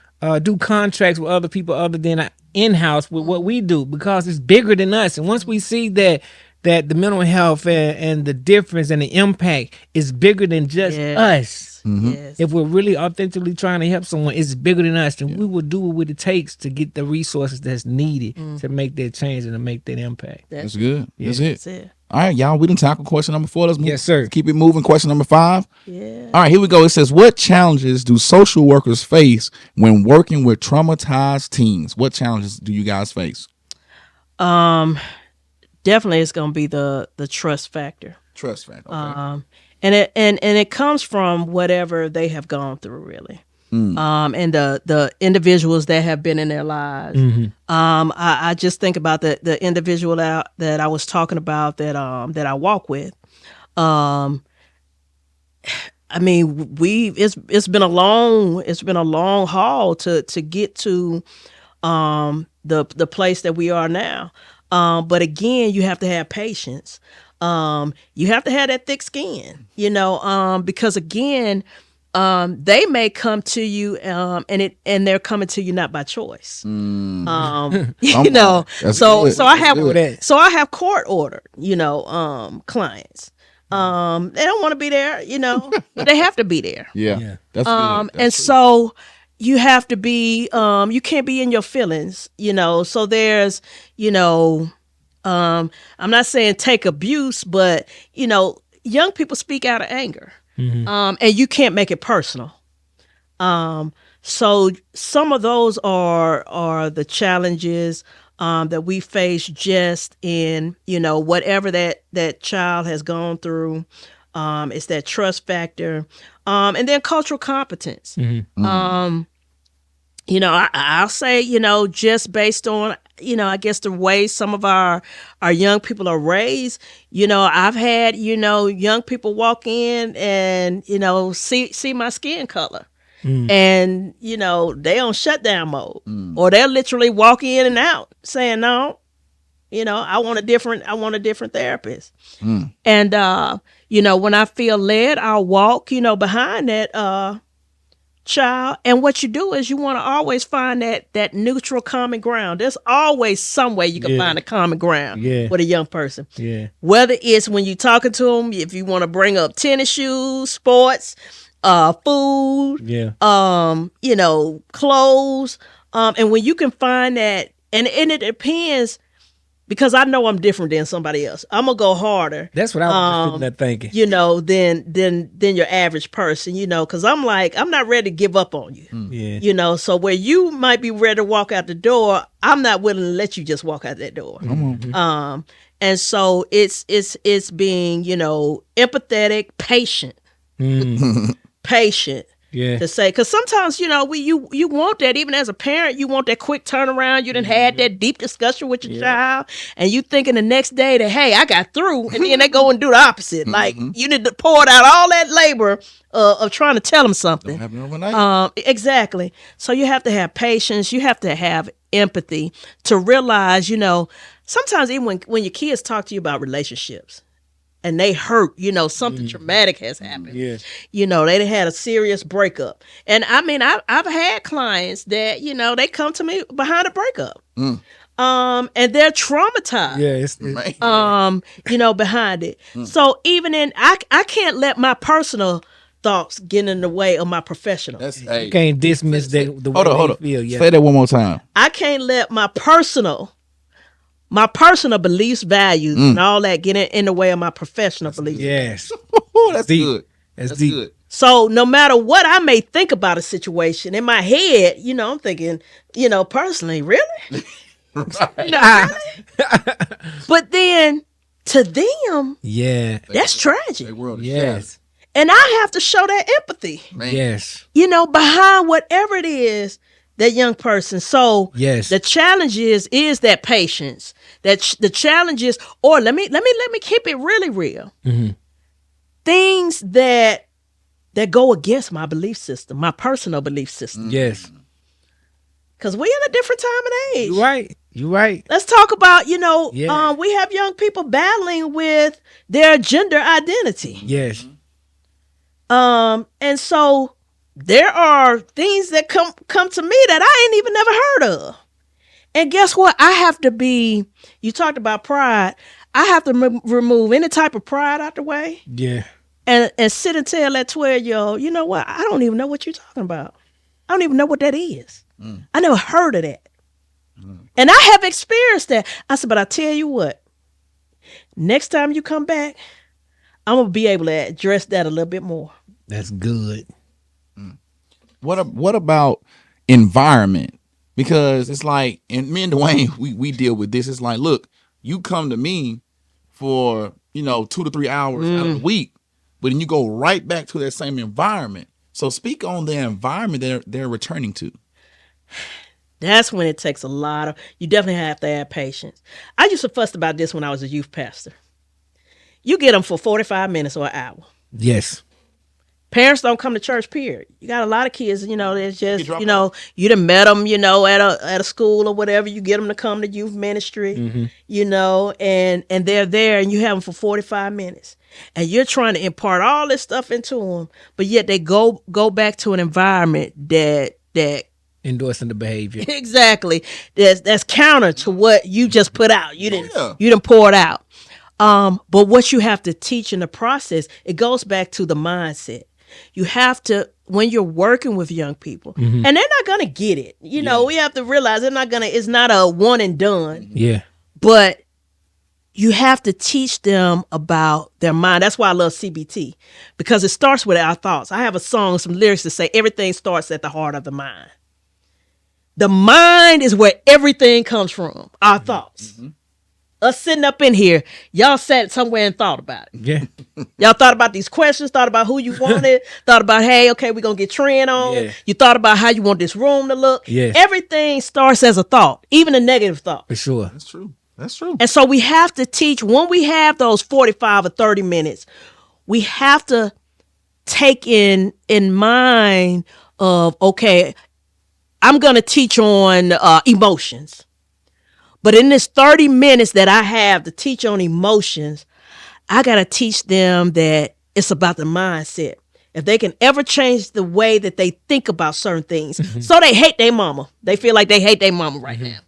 do contracts with other people other than in-house with what we do, because it's bigger than us. And once we see that the mental health and the difference and the impact is bigger than just us. If we're really authentically trying to help someone, it's bigger than us, and we will do what it takes to get the resources that's needed to make that change and to make that impact. That's good. That's it. All right, y'all, we done tackle question number 4. Let's move. Yes, sir. Let's keep it moving. Question number 5. Yeah. All right, here we go. It says, what challenges do social workers face when working with traumatized teens? What challenges do you guys face? Definitely it's going to be the trust factor. Trust factor. Okay. And it comes from whatever they have gone through, really. And the individuals that have been in their lives. I just think about the individual that I was talking about that I walk with. I mean, it's been a long haul to get to the place that we are now. But again, you have to have patience. You have to have that thick skin, because again, they may come to you, and they're coming to you not by choice. So I have court ordered, clients. They don't want to be there, but they have to be there. Yeah. That's good. And true. So you have to be, you can't be in your feelings, so there's, I'm not saying take abuse, but, young people speak out of anger. And you can't make it personal. So some of those are the challenges that we face just in, whatever that child has gone through. It's that trust factor. And then cultural competence. I'll say, just based on, I guess the way some of our young people are raised, I've had, young people walk in and, see my skin color. And, they on shutdown mode, or they'll literally walk in and out saying, no, I want a different therapist. And, when I feel led, I'll walk, behind that, child. And what you do is you want to always find that neutral common ground. There's always some way you can find a common ground with a young person. Whether it's when you're talking to them, if you want to bring up tennis shoes, sports, food, clothes. And when you can find that, and it depends, because I know I'm different than somebody else. I'm gonna go harder. That's what I was sitting there thinking. Than your average person. Because I'm not ready to give up on you. So where you might be ready to walk out the door, I'm not willing to let you just walk out that door. And so it's being empathetic, patient, patient. To say, because sometimes, you want that, even as a parent, you want that quick turnaround. You done had that deep discussion with your child, and you thinking the next day that, hey, I got through, and then they go and do the opposite. Like, you need to pour out all that labor of trying to tell them something. Don't happen overnight. Exactly. So you have to have patience. You have to have empathy to realize, sometimes even when your kids talk to you about relationships, and they hurt, something traumatic has happened. Yeah. They had a serious breakup. And I mean, I've had clients that, they come to me behind a breakup. And they're traumatized. Yeah. Behind it. So even I can't let my personal thoughts get in the way of my professional. You can't dismiss the way Hold on. they feel. Yeah. Say that one more time. I can't let my personal beliefs, values, and all that get in the way of my professional beliefs. Yes. That's deep. good. That's deep. good. So no matter what I may think about a situation, in my head, I'm thinking, personally, really? Really? But then to them, that's tragic. Their world is Yes. And I have to show that empathy, Man. Yes. behind whatever it is that young person. So Yes. the challenge is that patience. That the challenge is, or let me keep it really real. Things that go against my belief system, my personal belief system. Yes. Because we're in a different time and age. You're right. Let's talk about, Yeah. we have young people battling with their gender identity. Yes. And so there are things that come to me that I ain't even never heard of. And guess what? I have to be, you talked about pride. I have to remove any type of pride out the way Yeah. and sit and tell that 12-year-old, you know what? I don't even know what you're talking about. I don't even know what that is. I never heard of that. And I have experienced that. I said, but I tell you what, next time you come back, I'm going to be able to address that a little bit more. That's good. What about environment? Because it's like, and me and Dwayne, we deal with this. It's like, look, you come to me for 2 to 3 hours out of the week, but then you go right back to that same environment. So speak on the environment they're returning to. That's when it takes a lot of, you definitely have to have patience. I used to fuss about this when I was a youth pastor. You get them for 45 minutes or an hour. Yes. Parents don't come to church, period. You got a lot of kids, it's just, you done met them, at a school or whatever. You get them to come to youth ministry, and they're there and you have them for 45 minutes. And you're trying to impart all this stuff into them, but yet they go back to an environment that Endorsing the behavior. exactly that's counter to what you just put out. You didn't pour it out. But what you have to teach in the process, it goes back to the mindset. You have to, when you're working with young people, and they're not going to get it. We have to realize it's not a one and done. Yeah. But you have to teach them about their mind. That's why I love CBT, because it starts with our thoughts. I have a song, some lyrics that say everything starts at the heart of the mind. The mind is where everything comes from, our thoughts. Us sitting up in here, y'all sat somewhere and thought about it. Yeah. Y'all thought about these questions, thought about who you wanted, thought about, hey, okay, we're going to get Trinda on. Yeah. You thought about how you want this room to look. Yes. Everything starts as a thought, even a negative thought. For sure. That's true. That's true. And so we have to teach, when we have those 45 or 30 minutes, we have to take in mind of, okay, I'm going to teach on emotions. But in this 30 minutes that I have to teach on emotions, I got to teach them that it's about the mindset. If they can ever change the way that they think about certain things, so they hate their mama. They feel like they hate their mama right now.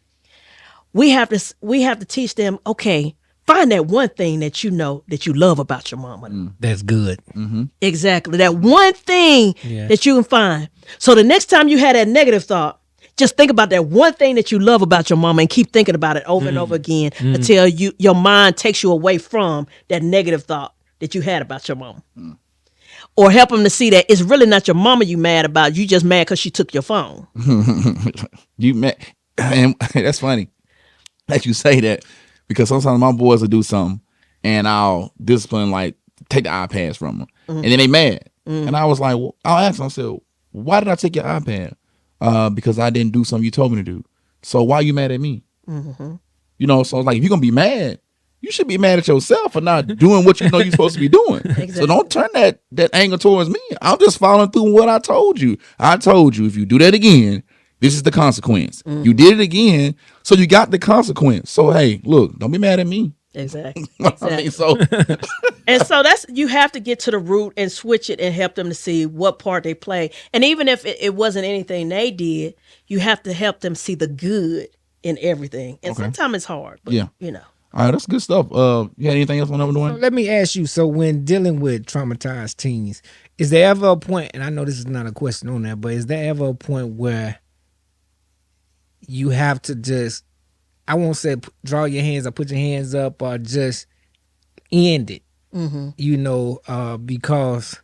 We have to teach them, okay, find that one thing that you know that you love about your mama. That's good. Exactly. That one thing that you can find. So the next time you had that negative thought, just think about that one thing that you love about your mama and keep thinking about it over and over again until your mind takes you away from that negative thought that you had about your mama. Or help them to see that it's really not your mama you mad about. You just mad because she took your phone. You mad. And that's funny that you say that, because sometimes my boys will do something and I'll discipline, like take the iPads from them. And then they mad. And I was like, I'll ask them, I said, why did I take your iPad? Because I didn't do something you told me to do. So why are you mad at me? Mm-hmm. You know, so like if you're gonna be mad, you should be mad at yourself for not doing what you know you're supposed to be doing. Exactly. So don't turn that anger towards me. I'm just following through what I told you. I told you if you do that again, this is the consequence. Mm-hmm. You did it again, so you got the consequence. So hey, look, don't be mad at me. Exactly. I mean, so and so that's, you have to get to the root and switch it and help them to see what part they play. And even if it wasn't anything they did, you have to help them see the good in everything. And sometimes it's hard, but yeah, you know. All right, that's good stuff. You had anything else on number one? So let me ask you. So when dealing with traumatized teens, is there ever a point? And I know this is not a question on that, but is there ever a point where you have to just, I won't say draw your hands or put your hands up, or just end it? Mm-hmm. You know, because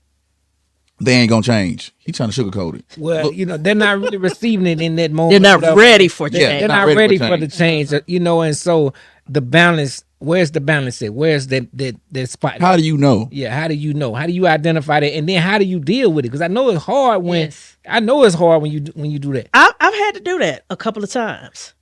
They ain't gonna change. He trying to sugarcoat it. well, Look, you know, they're not really receiving it in that moment. They're not ready for change. Yeah, They're not ready for the change. You know, and so the balance. Where's the balance at? Where's that spot? How do you know? Yeah, how do you know? How do you identify that? And then how do you deal with it? Because I know it's hard when Yes. you do that. I've had to do that a couple of times.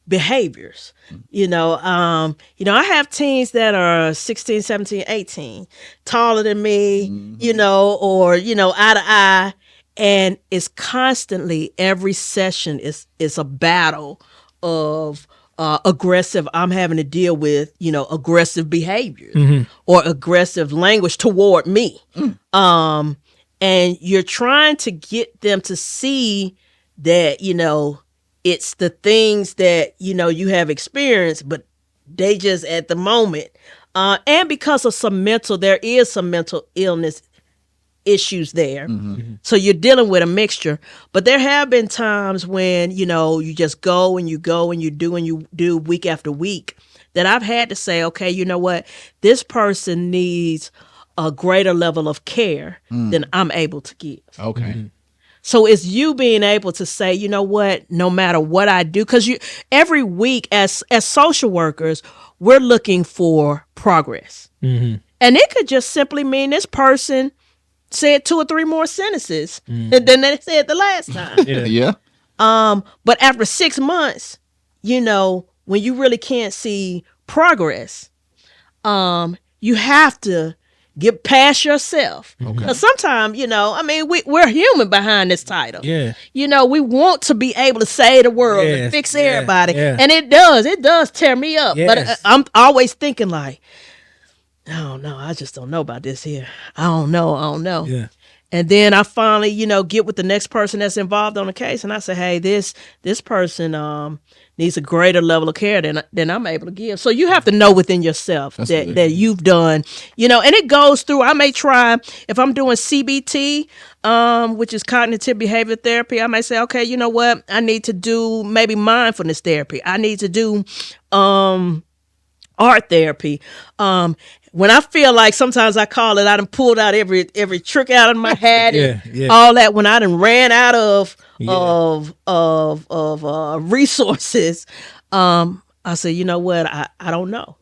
Behaviors, you know, I have teens that are 16, 17, 18, taller than me, you know, or, you know, eye to eye. And it's constantly, every session is a battle of aggressive, I'm having to deal with, you know, aggressive behaviors or aggressive language toward me. And you're trying to get them to see that, you know, it's the things that, you know, you have experienced, but they just at the moment. And because of there is some mental illness issues there. So you're dealing with a mixture. But there have been times when, you know, you just go and you do week after week, that I've had to say, okay, you know what? This person needs a greater level of care than I'm able to give. Okay. So it's you being able to say, you know what, no matter what I do, because every week as social workers, we're looking for progress. And it could just simply mean this person said 2 or 3 more sentences than they said the last time. Yeah. But after 6 months, you know, when you really can't see progress, you have to get past yourself. Because sometimes, you know, I mean, we're human behind this title. Yeah. You know, we want to be able to save the world and fix everybody. Yeah. And it does tear me up. Yes. But I'm always thinking like, oh no, I just don't know about this here. I don't know. Yeah. And then I finally, you know, get with the next person that's involved on the case, and I say, hey, this person needs a greater level of care than I'm able to give. So you have to know within yourself that you've done, you know, and it goes through. I may try, if I'm doing CBT, which is cognitive behavior therapy, I may say, okay, you know what, I need to do maybe mindfulness therapy. I need to do art therapy. When I feel like, sometimes I call it, I done pulled out every trick out of my hat, and all that. When I done ran out of resources, I say, you know what, I don't know.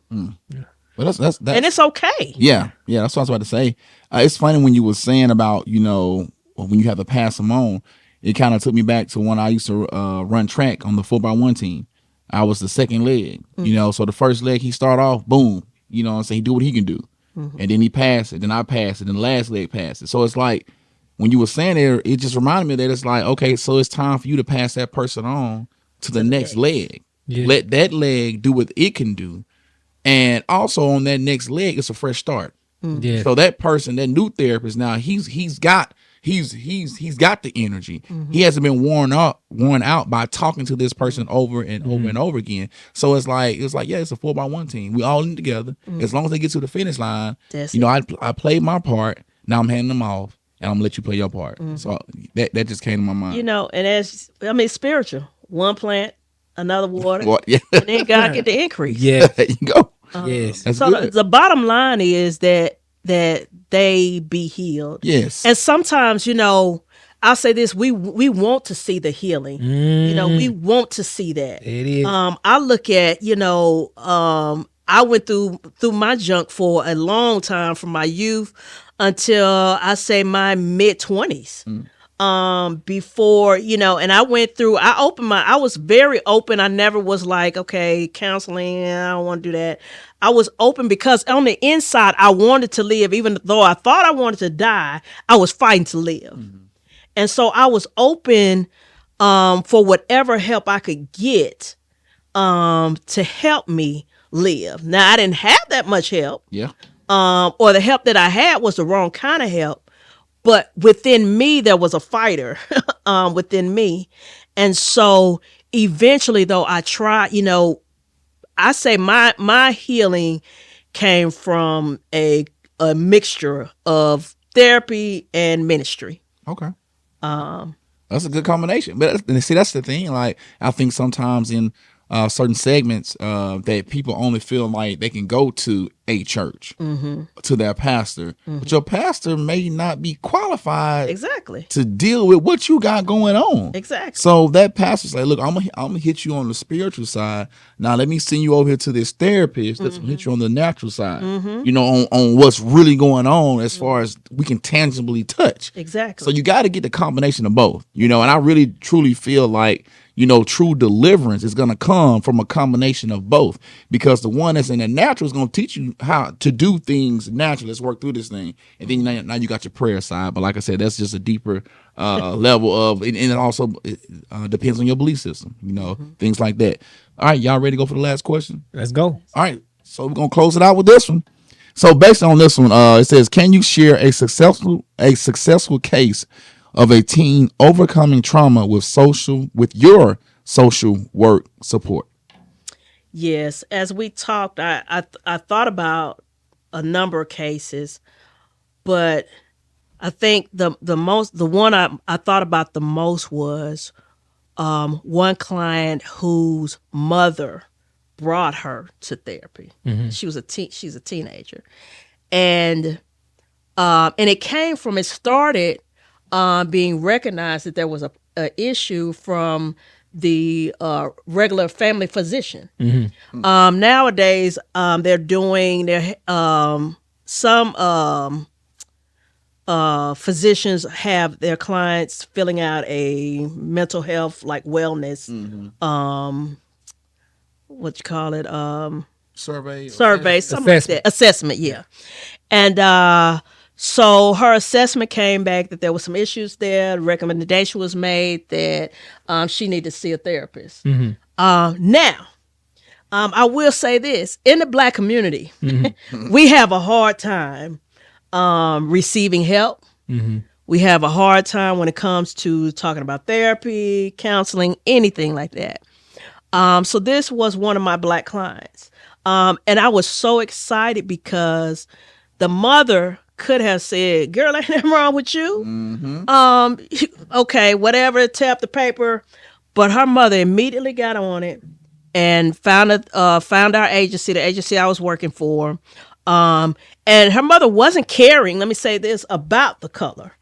But that's and it's okay. Yeah, that's what I was about to say. It's funny when you were saying about, you know, when you have to pass them on. It kind of took me back to when I used to run track on the 4x1 team. I was the second leg, you know. So the first leg, he start off, boom, you know what I'm saying? He do what he can do. And then he passed it, then I passed it, then the last leg passed it. So it's like, when you were saying there, it just reminded me that it's like, okay, so it's time for you to pass that person on to the next leg. Yeah. Let that leg do what it can do. And also on that next leg, it's a fresh start. Yeah. So that person, that new therapist, now he's got the energy. He hasn't been worn out by talking to this person over and over and over again. So it's like, yeah, it's a 4x1 team. We all in together. As long as they get to the finish line, you know, I played my part. Now I'm handing them off, and I'm gonna let you play your part. So that just came to my mind. You know, and spiritual. One plant, another water, Yeah. and then God get the increase. Yeah, there you go. Yes. That's so good. The bottom line is that they be healed. Yes. And sometimes, you know, I'll say this, we want to see the healing. You know, we want to see that. It is. I look at, you know, I went through my junk for a long time, from my youth until I say my mid-20s. Before, and I was very open. I never was like, okay, counseling, I don't want to do that. I was open because on the inside, I wanted to live. Even though I thought I wanted to die, I was fighting to live. And so I was open for whatever help I could get to help me live. Now, I didn't have that much help. Yeah. Or the help that I had was the wrong kind of help. But within me, there was a fighter within me. And so eventually, though, I tried, I say my healing came from a mixture of therapy and ministry. Okay. That's a good combination. But see, that's the thing. Like, I think sometimes in certain segments that people only feel like they can go to a church, to their pastor, but your pastor may not be qualified Exactly to deal with what you got going on. Exactly. So that pastor's like, look, I'm gonna hit you on the spiritual side. Now let me send you over here to this therapist that's gonna hit you on the natural side. On what's really going on as far as we can tangibly touch. Exactly. So you got to get the combination of both. And I really truly feel like true deliverance is going to come from a combination of both, because the one that's in the natural is going to teach you how to do things naturally. Let's work through this thing. And then now you got your prayer side. But like I said, that's just a deeper level of, and it also depends on your belief system, things like that. All right, y'all ready to go for the last question? Let's go. All right, so we're going to close it out with this one. So based on this one, it says, can you share a successful case of a teen overcoming trauma with your social work support? Yes, as we talked, I thought about a number of cases, but I think the one I thought about the most was one client whose mother brought her to therapy. She's a teenager, and it started being recognized that there was a issue from the regular family physician. Nowadays, they're doing some physicians have their clients filling out a mental health, like wellness, what you call it, Survey, something like that. Assessment, yeah. And so her assessment came back that there were some issues there. The recommendation was made that she needed to see a therapist. Now, I will say this. In the Black community, we have a hard time receiving help. We have a hard time when it comes to talking about therapy, counseling, anything like that. So this was one of my Black clients. And I was so excited because the mother could have said, girl, ain't nothing wrong with you. Okay, whatever, tap the paper. But her mother immediately got on it and found our agency, the agency I was working for. And her mother wasn't caring, let me say this, about the color.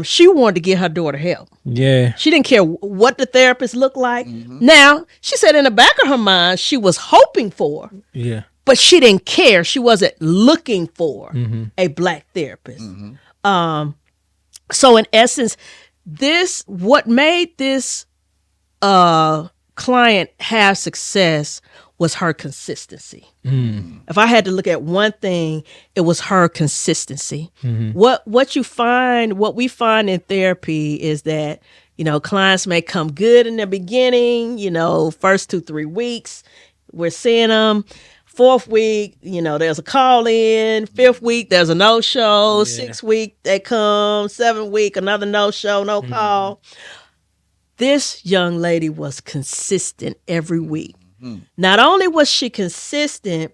She wanted to get her daughter help. Yeah. She didn't care what the therapist looked like. Now, she said in the back of her mind, she was hoping for. Yeah. But she didn't care. She wasn't looking for a Black therapist. So in essence, what made this client have success was her consistency. If I had to look at one thing, it was her consistency. What we find in therapy is that, clients may come good in the beginning, first 2-3 weeks, we're seeing them. 4th week, there's a call in. 5th week, there's a no-show. 6th week, they come. 7th week, another no-show, no call. This young lady was consistent every week. Not only was she consistent,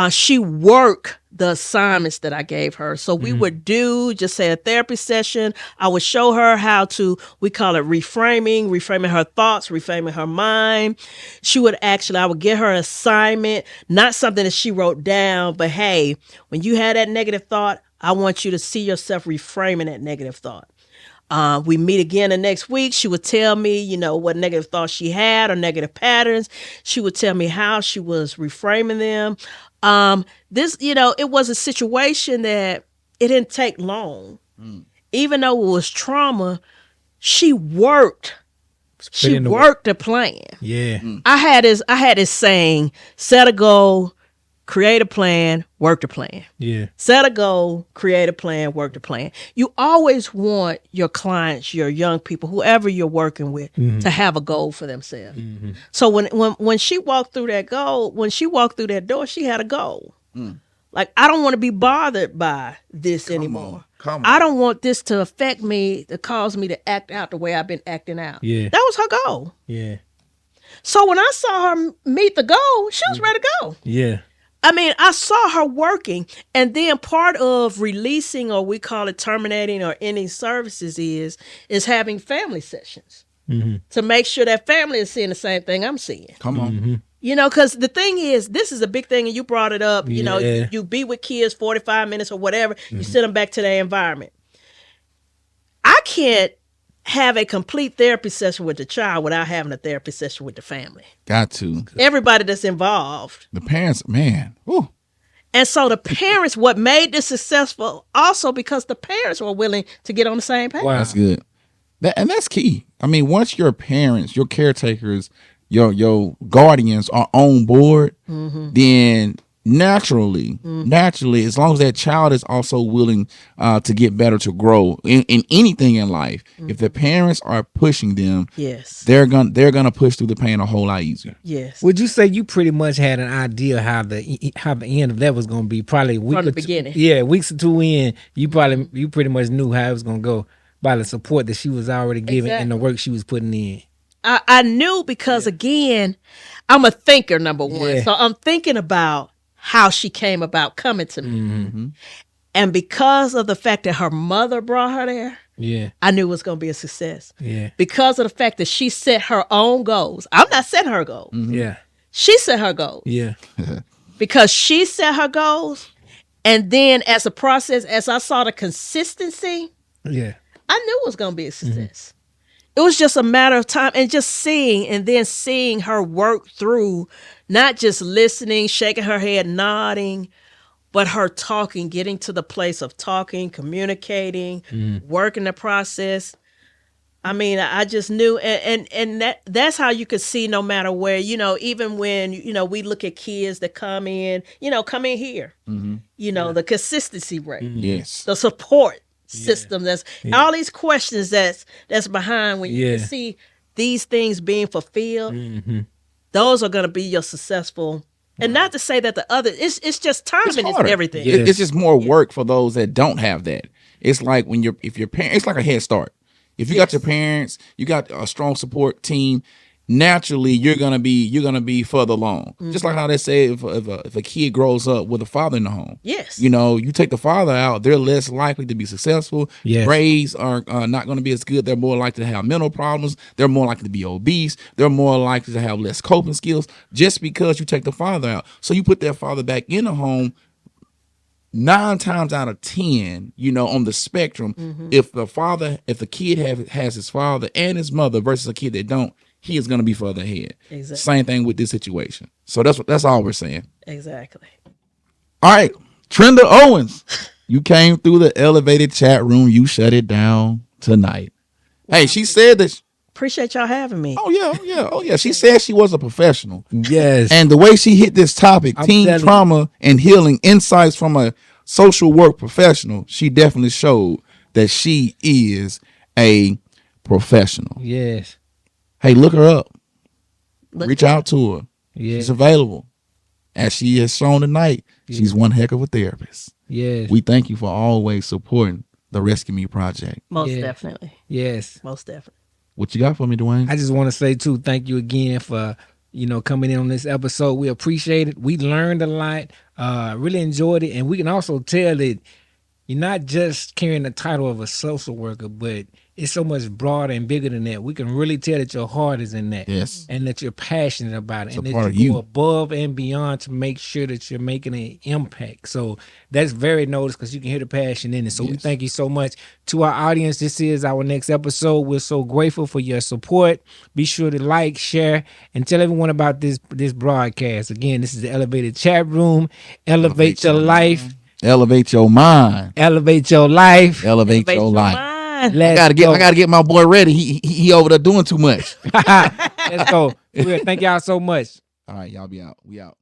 she worked the assignments that I gave her. So we would do, just say, a therapy session. I would show her how to, we call it reframing her thoughts, reframing her mind. I would get her an assignment, not something that she wrote down, but hey, when you had that negative thought, I want you to see yourself reframing that negative thought. We meet again the next week. She would tell me, what negative thoughts she had or negative patterns. She would tell me how she was reframing them. It was a situation that it didn't take long. Even though it was trauma, she worked. She worked the plan. Yeah. I had this saying: set a goal, create a plan, work the plan. Yeah. Set a goal, create a plan, work the plan. You always want your clients, your young people, whoever you're working with, to have a goal for themselves. Mm-hmm. So when she walked through that door, she had a goal. Like, I don't want to be bothered by this anymore. Come on. I don't want this to affect me, to cause me to act out the way I've been acting out. Yeah. That was her goal. Yeah. So when I saw her meet the goal, she was ready to go. Yeah. I mean, I saw her working, and then part of releasing, or we call it terminating or ending services, is having family sessions to make sure that family is seeing the same thing I'm seeing. Come on. Because the thing is, this is a big thing, and you brought it up. Yeah. You be with kids 45 minutes or whatever, you send them back to their environment. I can't have a complete therapy session with the child without having a therapy session with the family. Got to. Everybody that's involved. The parents, man. Woo. And so the parents, what made this successful also because the parents were willing to get on the same page. Wow. That's good. That's key. I mean, once your parents, your caretakers, your guardians are on board, then naturally, as long as that child is also willing to get better, to grow in anything in life, if the parents are pushing them, Yes. they're gonna push through the pain a whole lot easier. Yes. Would you say you pretty much had an idea how the end of that was going to be? Probably a week From the or two, beginning. Yeah, weeks or two in, you pretty much knew how it was going to go by the support that she was already giving and the work she was putting in. I knew because, again, I'm a thinker, number one. Yeah. So I'm thinking about how she came about coming to me. And because of the fact that her mother brought her there, Yeah. I knew it was going to be a success. Yeah. Because of the fact that she set her own goals. I'm not setting her goals. Yeah. She set her goals. Yeah. Because she set her goals. And then as a process, as I saw the consistency, Yeah. I knew it was going to be a success. It was just a matter of time, and just seeing her work through, not just listening, shaking her head, nodding, but her talking, getting to the place of talking, communicating, working the process. I mean, I just knew, and that's how you could see, no matter where, even when, we look at kids that come in here, the consistency rate, Yes. the support system, that's all these questions that's behind when you can see these things being fulfilled. Those are going to be your successful. And not to say that the other, it's just timing is everything. It's just more work for those that don't have that. It's like if your parents, it's like a head start. If you got your parents, you got a strong support team, naturally you're gonna be further along. Just like how they say if a kid grows up with a father in the home. Yes. You take the father out, they're less likely to be successful. Yes. Grades are not going to be as good. They're more likely to have mental problems. They're more likely to be obese. They're more likely to have less coping skills just because you take the father out. So you put that father back in the home. 9 times out of 10, on the spectrum, if the kid has his father and his mother versus a kid that don't, he is going to be further ahead. Exactly. Same thing with this situation. So that's all we're saying. Exactly. All right, Trinda Owens, you came through the elevated chat room. You shut it down tonight. Hey, she said that. Appreciate y'all having me. Oh yeah. She said she was a professional. Yes. And the way she hit this topic, I'm teen telling trauma and healing insights from a social work professional, she definitely showed that she is a professional. Yes. Hey, look her up. Reach out to her. Yeah. She's available. As she has shown tonight, she's one heck of a therapist. Yes. We thank you for always supporting the Rescue Me Project. Most definitely. Yes. Most definitely. What you got for me, Dwayne? I just want to say too, thank you again for coming in on this episode. We appreciate it. We learned a lot. Really enjoyed it, and we can also tell that you're not just carrying the title of a social worker, but it's so much broader and bigger than that. We can really tell that your heart is in that. Yes. And that you're passionate about it. It's and a that part of you you. go above and beyond to make sure that you're making an impact. So that's very noticed because you can hear the passion in it. So we thank you so much. To our audience, this is our next episode. We're so grateful for your support. Be sure to like, share, and tell everyone about this broadcast. Again, this is the Elevated Chat Room. Elevate your life. Elevate your mind. Elevate your life. Elevate your life. Mind. I gotta get my boy ready. He over there doing too much. Let's go. Thank y'all so much. All right, y'all be out. We out.